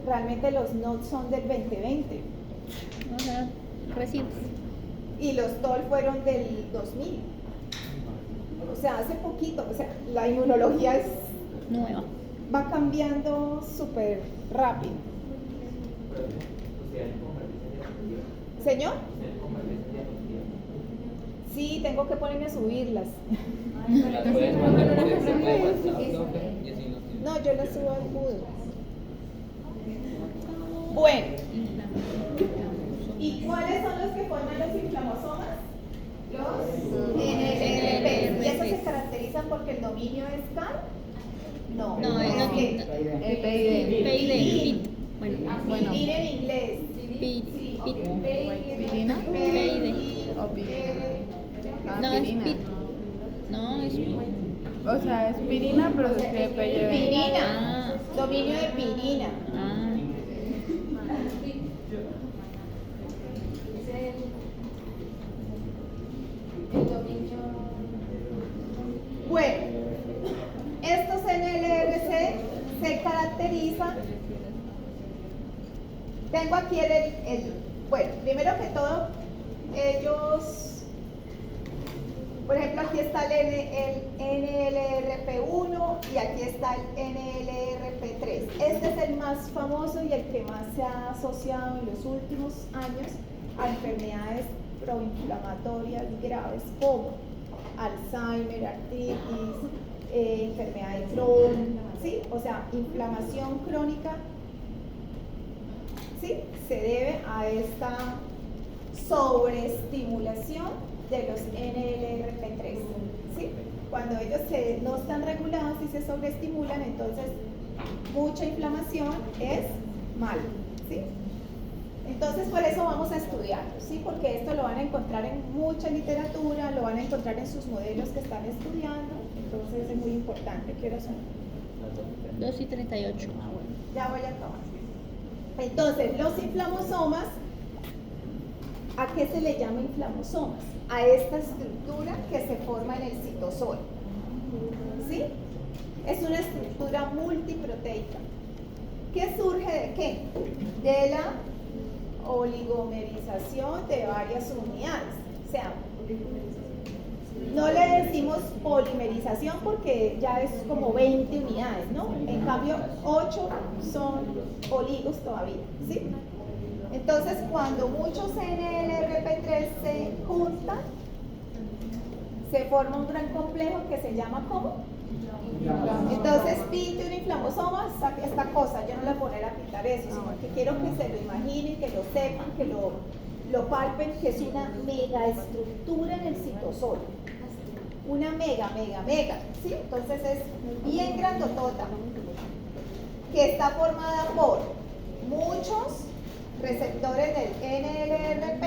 realmente los NOT son del 2020. O sea, recientes. Y los TOL fueron del 2000. O sea, hace poquito, o sea, la inmunología Nueva. va cambiando súper rápido. ¿Señor? Sí, tengo que ponerme a subirlas. Las puedes mandar por el grupo de WhatsApp, profe, y así no tiene. No, yo las subo al Moodle. Bueno, ¿y cuáles son los que forman los inflamosomas? Los NLRP. ¿Y esos se caracterizan porque el dominio es CAR? No, No, es es no, que PID. Bueno, PID en inglés. PID. ¿Pirina? PID. ¿O pirina? No, es pirina. PID. No, es PID. O sea, es pirina, pero se escribe PYD. Pirina. Ah. Dominio de pirina. Ah. El dominio. Bueno, estos NLRC se caracterizan. Tengo aquí bueno, primero que todo, ellos, por ejemplo, aquí está el NLRP1 y aquí está el NLRP3. Este es el más famoso y el que más se ha asociado en los últimos años a enfermedades proinflamatorias graves como Alzheimer, artritis, enfermedad de Crohn, ¿sí? O sea, inflamación crónica, ¿sí? Se debe a esta sobreestimulación de los NLRP3, ¿sí? Cuando ellos no están regulados y se sobreestimulan, entonces mucha inflamación es malo, ¿sí? Entonces por eso vamos a estudiarlo, ¿sí? Porque esto lo van a encontrar en mucha literatura, lo van a encontrar en sus modelos que están estudiando, entonces es muy importante. ¿Qué horas son? 2:38. Ya voy a acabar. Entonces, los inflamosomas, ¿a qué se le llama inflamosomas? A esta estructura que se forma en el citosol, ¿sí? Es una estructura multiproteica. ¿Qué surge de qué? De la oligomerización de varias unidades. O sea, no le decimos polimerización porque ya es como 20 unidades, ¿no? En cambio, 8 son oligos todavía, ¿sí? Entonces, cuando muchos NLRP3 se juntan, se forma un gran complejo que se llama ¿cómo? Entonces, pinte un inflamosoma, esta cosa, yo no le voy a poner a pintar eso, sino que quiero que se lo imaginen, que lo sepan, que lo palpen, que es una megaestructura en el citosol. Una mega, ¿sí? Entonces es bien grandotota, que está formada por muchos receptores del NLRP,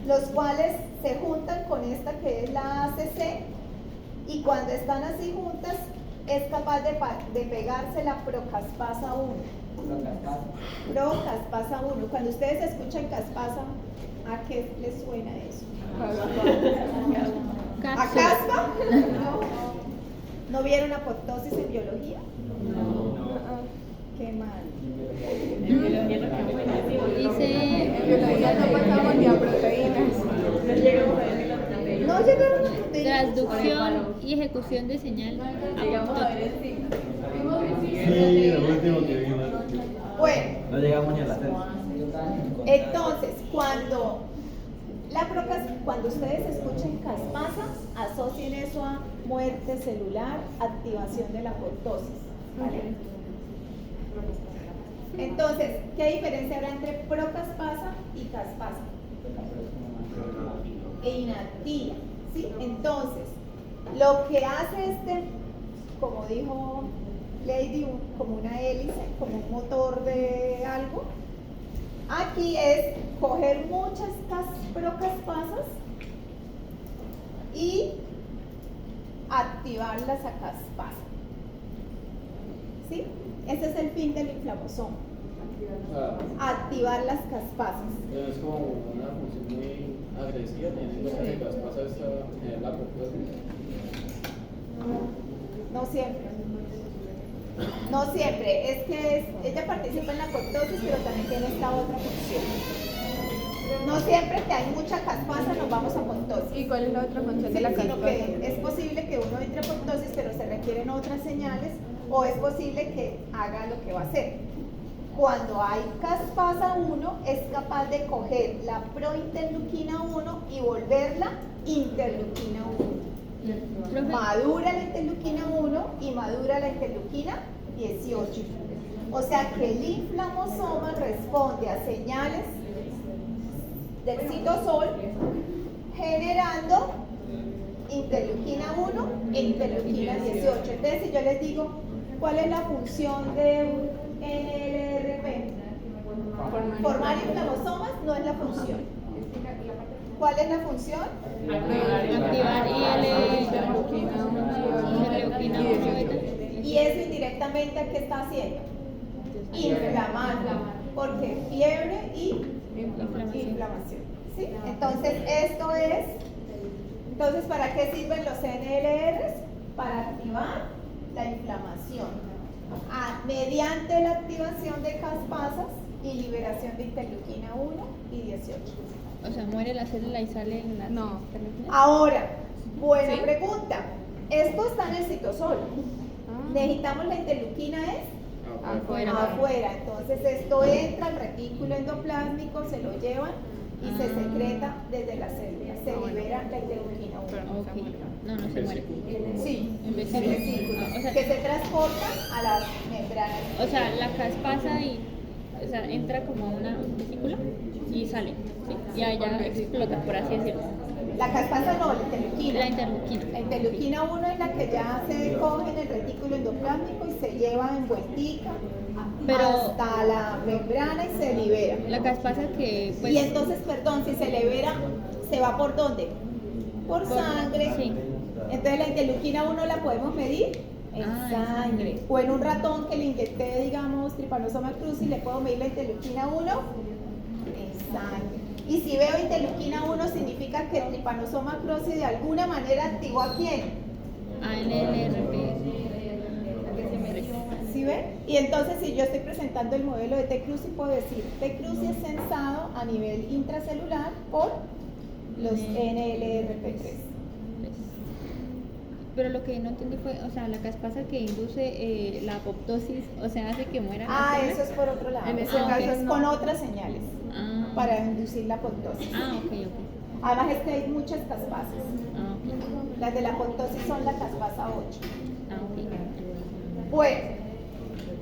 los cuales se juntan con esta que es la ACC, y cuando están así juntas es capaz de pegarse la procaspasa 1. Procaspasa 1. Cuando ustedes escuchan caspasa, ¿a qué les suena eso? ¿A caspa? ¿No vieron apoptosis en biología? No. Qué mal. Dice. En biología no pasamos ni a proteínas. No llegaron a proteínas. Transducción y ejecución de señal. Sí, lo último que vimos. Bueno, No llegamos ni a la cena. entonces, cuando ustedes escuchen caspasa, asocien eso a muerte celular, activación de la apoptosis, ¿vale? Entonces, ¿qué diferencia habrá entre procaspasa y caspasa? E inactiva, ¿sí? Entonces, lo que hace como dijo Lady, como una hélice, como un motor de algo, aquí es coger muchas procaspasas y activarlas a caspasa. ¿sí? Ese es el fin del inflamosoma, Ah, activar las caspasas. pero es como una función muy agresiva, teniendo en cuenta que las pasas la apoptosis. No siempre. No siempre, es que ella participa en la apoptosis, pero también tiene esta otra función. No siempre que hay mucha caspasa nos vamos a apoptosis. ¿Y cuál es la otra función Sí, de la sino caspasa? que es posible que uno entre a apoptosis, pero se requieren otras señales, o es posible que haga lo que va a hacer. Cuando hay caspasa 1, es capaz de coger la prointerleuquina 1 y volverla interleuquina 1. Profe, Madura la interleuquina 1 y madura la interleuquina 18. O sea que el inflamosoma responde a señales del citosol generando interleuquina 1 e interleuquina 18. Entonces, si yo les digo, ¿cuál es la función de un NLRP? Formar inflamosomas no es la función. ¿Cuál es la función? activar interleuquina 1. Y eso indirectamente, ¿qué está haciendo? Inflamando. Porque fiebre y inflamación. ¿Sí? Entonces, esto es. Entonces, ¿para qué sirven los NLRs? Para activar la inflamación. Mediante la activación de caspasas y liberación de interleuquina 1 y 18. O sea, muere la célula y sale en la No. Ahora, buena ¿Sí? pregunta. Esto está en el citosol. Ah. Necesitamos la interleuquina Afuera. afuera. Entonces esto entra al retículo endoplásmico, se lo llevan y se secreta desde la célula. Se libera la interleuquina 1. Ok. No, no se muere. Sí, En en vesícula. vesícula, O sea- que se transporta a las membranas. O sea, la caspasa o sea, entra como a una vesícula y sale, ¿sí? Y allá explota, por así decirlo. La caspasa no, la interleuquina. La interleuquina. La interleuquina 1 es la que ya se coge en el retículo endoplásmico y se lleva envueltica Pero- hasta la membrana y se libera. La caspasa que, pues, Y entonces, perdón, si se libera, ¿se va por dónde? Por sangre. sí. Entonces la interleuquina 1 la podemos medir en Ah, en sangre. O en un ratón que le inyecté, digamos, Trypanosoma cruzi, le puedo medir la interleuquina 1 en sangre. Y si veo interleuquina 1 significa que el Trypanosoma cruzi de alguna manera activó ¿a quién? ANLRP. ¿Sí ven? Y entonces si yo estoy presentando el modelo de T. cruzi, puedo decir T. cruzi es sensado a nivel intracelular por los NLRP3. Pero lo que no entendí fue, o sea, la caspasa que induce la apoptosis, o sea, hace que muera la Ah, célula. eso es por otro lado. En ese Ah, caso ok. Es no. con otras señales Ah, para inducir la apoptosis. ah, ok. Además es que hay muchas caspasas. Ah, ok. Las de la apoptosis son la caspasa 8. Ah, ok. Bueno,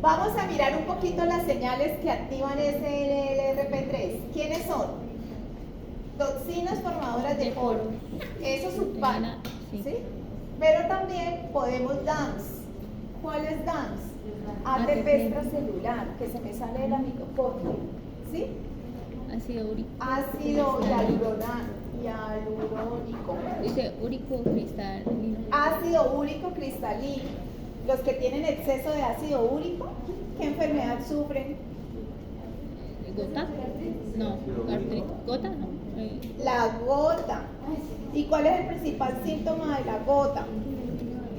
vamos a mirar un poquito las señales que activan ese NLRP3. ¿Quiénes son? Toxinas formadoras de polo. Eso subpana, Sí. ¿sí? Pero también podemos DAMS. ¿Cuál es DAMS? ATP extracelular, que se me sale de la mitocondria, ¿sí? Ácido úrico. Ácido hialurónico. Dice úrico cristalino. Ácido úrico cristalino. Los que tienen exceso de ácido úrico, ¿qué enfermedad sufren? ¿Gota? No, artritis. ¿Gota? No. La gota. ¿Y cuál es el principal síntoma de la gota?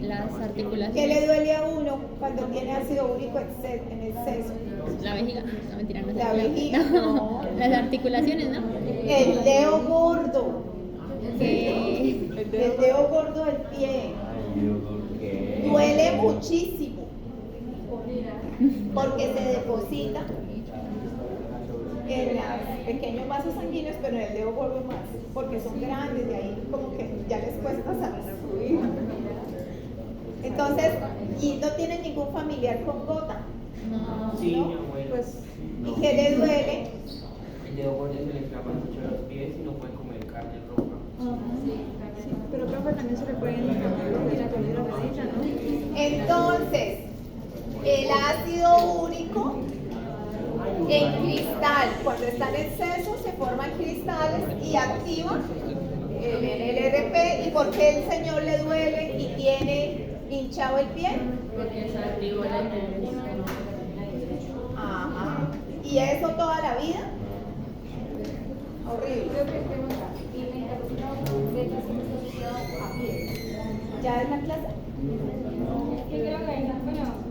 Las articulaciones. ¿Qué le duele a uno cuando tiene ácido úrico en exceso? La vejiga. No, mentira, no es La vejiga, no. Las articulaciones, ¿no? El dedo gordo. Que... El dedo gordo del pie. Duele muchísimo. Porque se deposita en los pequeños vasos sanguíneos, pero en el dedo gordo más, porque son grandes, de ahí como que ya les cuesta subir. Entonces, ¿y no tienen ningún familiar con gota? No. Sí, ¿No? mi abuelo. Pues, ¿y qué le duele? El dedo gordo se le inflama mucho los pies y no puede comer carne roja. Pero profe, también se le pueden inflamar los dedos de la rodilla, ¿no? Entonces, el ácido úrico en cristal, cuando está en exceso se forman cristales y activa el NLRP. ¿Y por qué el señor le duele y tiene hinchado el pie. Porque se activó la inmunidad. Ajá. ¿Y eso toda la vida? Horrible. Y la interrupción beta siempre asociado a piel. ¿Ya es la clase? Yo creo que, bueno,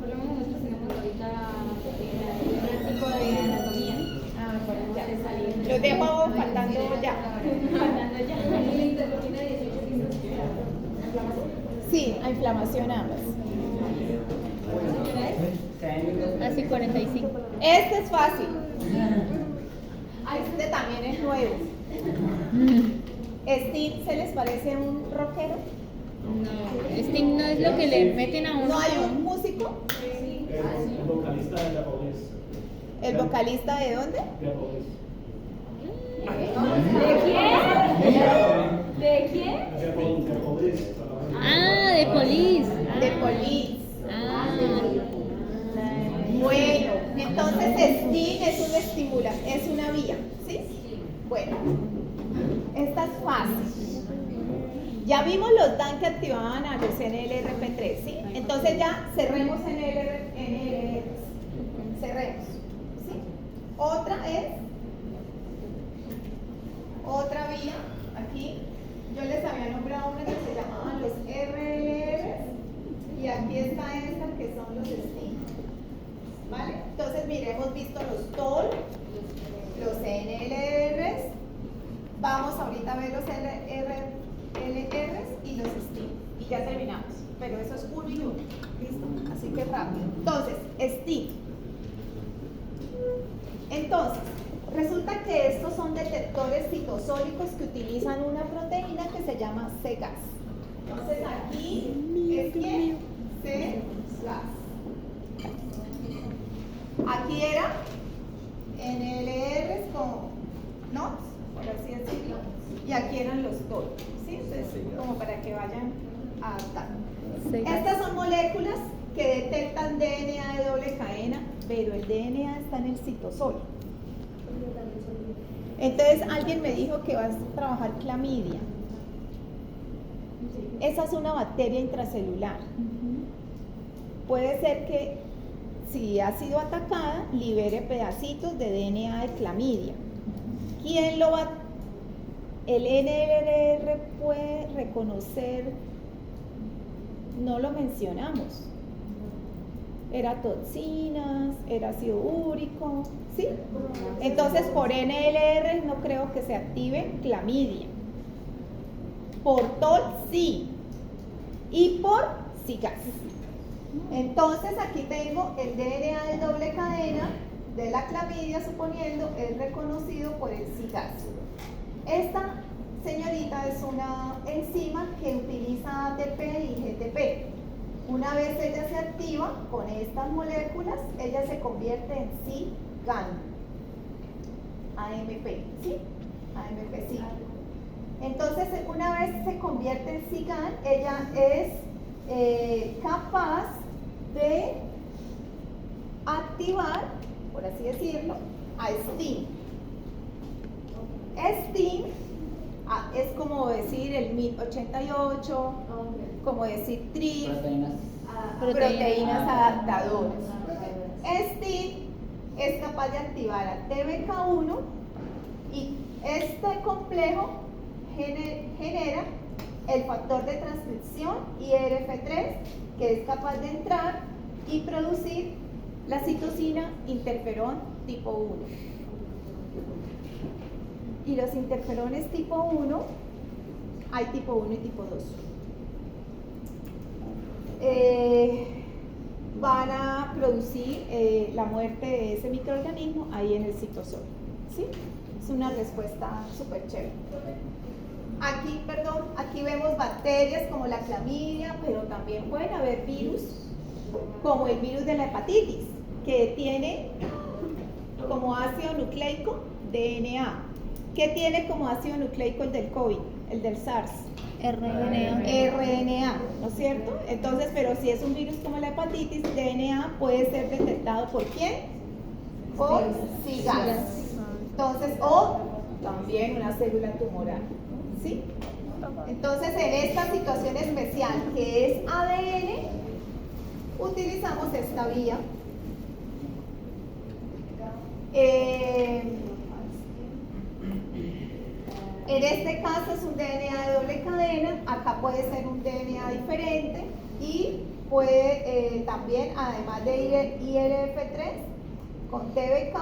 por lo menos nosotros tenemos ahorita el tipo de anatomía. Ah, bueno, ya. Los dejo faltando ya. Faltando ya. Y la interrupción 18 siempre asociada a inflamación. Sí, a inflamación ambas. Así 45. Este es fácil. Este también es nuevo. ¿Steve se les parece un rockero? No, Sting no es lo que le meten a uno. ¿No hay un músico? El vocalista de The Police. ¿El vocalista de dónde? The Police. ¿De quién? The Police. Ah, de Police. De Police. Ah, Bueno, entonces Sting es un estimulante, es una vía, ¿sí? Bueno, esta es fácil. Ya vimos los DAN que activaban a los NLRP3, ¿sí? Entonces ya cerremos NLRP3. Cerremos, ¿sí? Otra vía, aquí, yo les había nombrado una que se llamaban los RLRs y aquí está esta que son los Sting. ¿Vale? Entonces, mire, hemos visto los TOL, los NLRs, vamos ahorita a ver los LRs y los STIM. Y ya terminamos, pero eso es uno y uno, ¿listo? Así que rápido. Entonces, STIM. Entonces, resulta que estos son detectores citosólicos que utilizan una proteína que se llama CGAS. Entonces, aquí es que CGAS. Aquí era NLRs con NOTs, por así decirlo, y aquí eran los TOL, ¿sí? Entonces, como para que vayan adaptando. Estas son moléculas que detectan DNA de doble cadena, pero el DNA está en el citosol. Entonces, alguien me dijo que vas a trabajar clamidia. Esa es una bacteria intracelular. Puede ser que si ha sido atacada, libere pedacitos de DNA de clamidia. ¿Quién lo va? El NLR puede reconocer, no lo mencionamos. Era toxinas, era ácido úrico, ¿sí? Entonces por NLR no creo que se active clamidia. Por TOL sí. Y por CIGAS. Entonces aquí tengo el DNA de doble cadena de la clamidia, suponiendo es reconocido por el CIGAS. Esta señorita es una enzima que utiliza ATP y GTP. Una vez ella se activa con estas moléculas, ella se convierte en CIGAN, AMP, ¿sí? AMP, sí. Entonces, una vez se convierte en CIGAN, ella es capaz de activar, por así decirlo, a STIM. STIM es como decir el MIT88, como decir TRIP, proteínas adaptadoras. STIM es capaz de activar a TBK1 y este complejo genera el factor de transcripción IRF3, que es capaz de entrar y producir la citosina interferón tipo 1. Y los interferones tipo 1, hay tipo 1 y tipo 2. Van a producir la muerte de ese microorganismo ahí en el citosol. ¿Sí? Es una respuesta súper chévere. Aquí vemos bacterias como la clamidia, pero también pueden haber virus, como el virus de la hepatitis, que tiene como ácido nucleico DNA. ¿Qué tiene como ácido nucleico el del COVID, el del SARS? RNA, ¿no es cierto? Entonces, pero si es un virus como la hepatitis, DNA puede ser detectado ¿por quién? Por CIGAS. Entonces, o también una célula tumoral, ¿sí? Entonces, en esta situación especial que es ADN, utilizamos esta vía. En este caso es un DNA de doble cadena, acá puede ser un DNA diferente y puede también, además de IRF3 con TBK,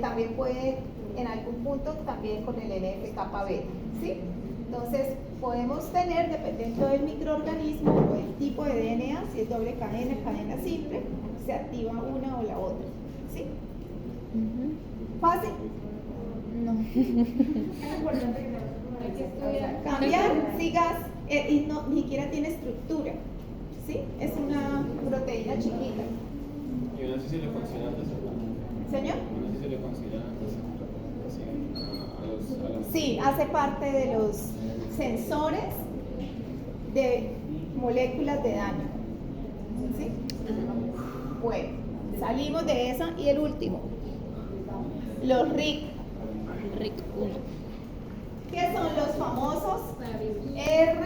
también puede en algún punto también con el NF-kappa beta, ¿sí? Entonces podemos tener, dependiendo del microorganismo o del tipo de DNA, si es doble cadena, cadena simple, se activa una o la otra, ¿sí? ¿Fácil? No. Cambiar, sigas, y no, ni siquiera tiene estructura, ¿sí? Es una proteína chiquita. Y aún así se le considera antes. ¿Señor? Aún así se le considera antes. Sí, hace parte de los sensores de moléculas de daño. ¿Sí? Bueno, salimos de esa y el último, los RIC. RIC 1. ¿Qué son los famosos RLR?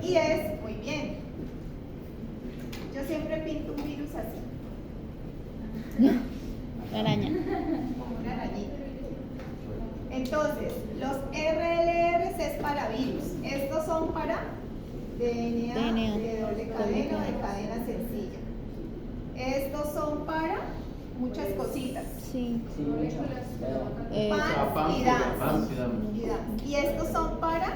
Y es, muy bien, yo siempre pinto un virus así. Araña. Como una arañita. Entonces, los RLRs es para virus. Estos son para DNA de doble cadena o de cadena sencilla. Estos son para muchas cositas. Sí. PANS y DANS. Y estos son para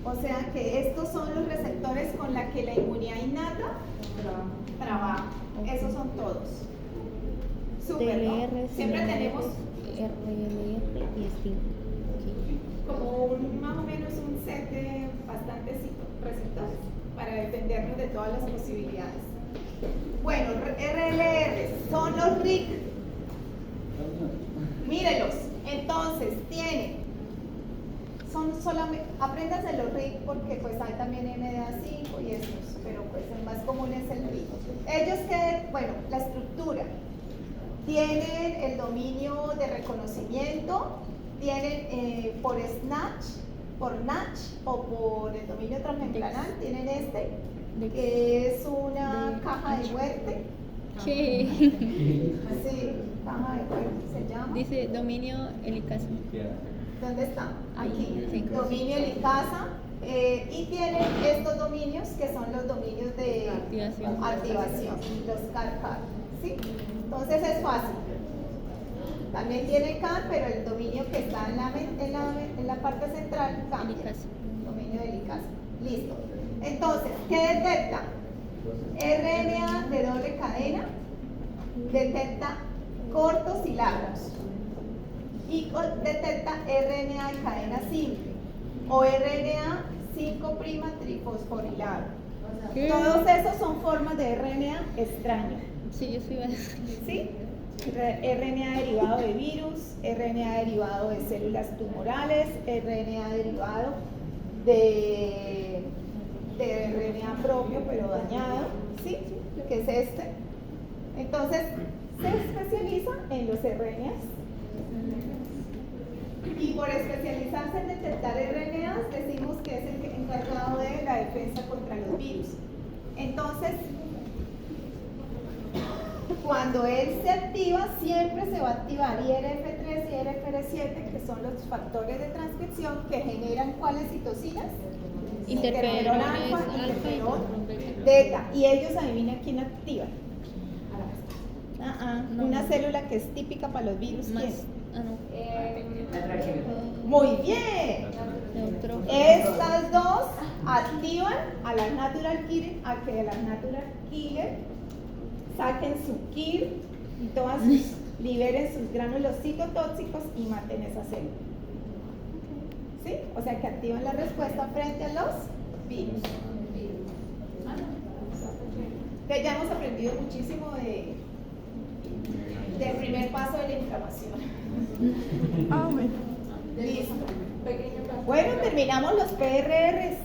o sea que estos son los receptores con la que la inmunidad innata trabaja. Esos son todos. Súper, ¿no? Siempre tenemos RLR y STING. como más o menos un set de bastantes receptores para defendernos de todas las posibilidades. Bueno, RLR son los RIC. Mírenlos. Entonces, son solamente, apréndanse los RIC porque pues hay también MDA5 y estos, pero pues el más común es el RIC. Ellos bueno, la estructura, tienen el dominio de reconocimiento, tienen por Natch o por el dominio transmembranal, tienen que es una caja de muerte. ¿Qué? Sí, caja de muerte se llama. Dice dominio helicasa. ¿Dónde está? Aquí. Sí. Dominio helicasa. Y tienen estos dominios que son los dominios de activación, los CAR-CAR. ¿Sí? Entonces es fácil. También tiene CAR, pero el dominio que está en la parte central cambia. Dominio de helicasa. Listo. Entonces, ¿qué detecta? RNA de doble cadena detecta cortos y largos. Y detecta RNA de cadena simple o RNA 5' trifosforilado. Todos esos son formas de RNA extraño. Sí, yo soy ¿Sí? RNA derivado de virus, RNA derivado de células tumorales, RNA derivado de RNA propio pero dañado, ¿sí? Que es este. Entonces, se especializa en los RNAs. Y por especializarse en detectar RNAs, decimos que es el encargado de la defensa contra los virus. Entonces, cuando él se activa, siempre se va a activar IRF3 y IRF7, que son los factores de transcripción que generan ¿cuáles citocinas? Interferón alfa, interferón beta. Y ellos adivinan quién activan. Una célula que es típica para los virus. ¿Quién? Muy bien. Estas dos activan a las natural killer, a que las natural killer saquen su kill y todas liberen sus gránulos citotóxicos y maten esa célula. ¿Sí? O sea que activan la respuesta frente a los virus. Que ya hemos aprendido muchísimo del primer paso de la inflamación. Bueno. Listo. Bueno, terminamos los PRRs.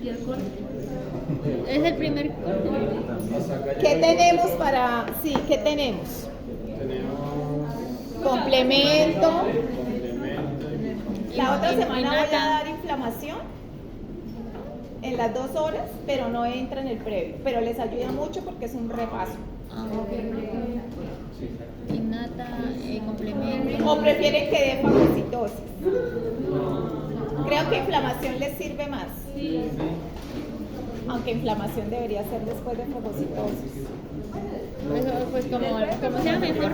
¿Y el corte? Es el primer corte. ¿Qué tenemos para...? Sí, ¿qué tenemos? Tenemos Complemento. Complemento. La otra semana voy a Innata. dar inflamación en las 2 horas, pero no entra en el previo. Pero les ayuda mucho porque es un repaso. Ah, innata, complemento. ¿O prefieren que dé fagocitosis? Creo que inflamación les sirve más. Aunque inflamación debería ser después de fagocitosis. Pues como sea mejor.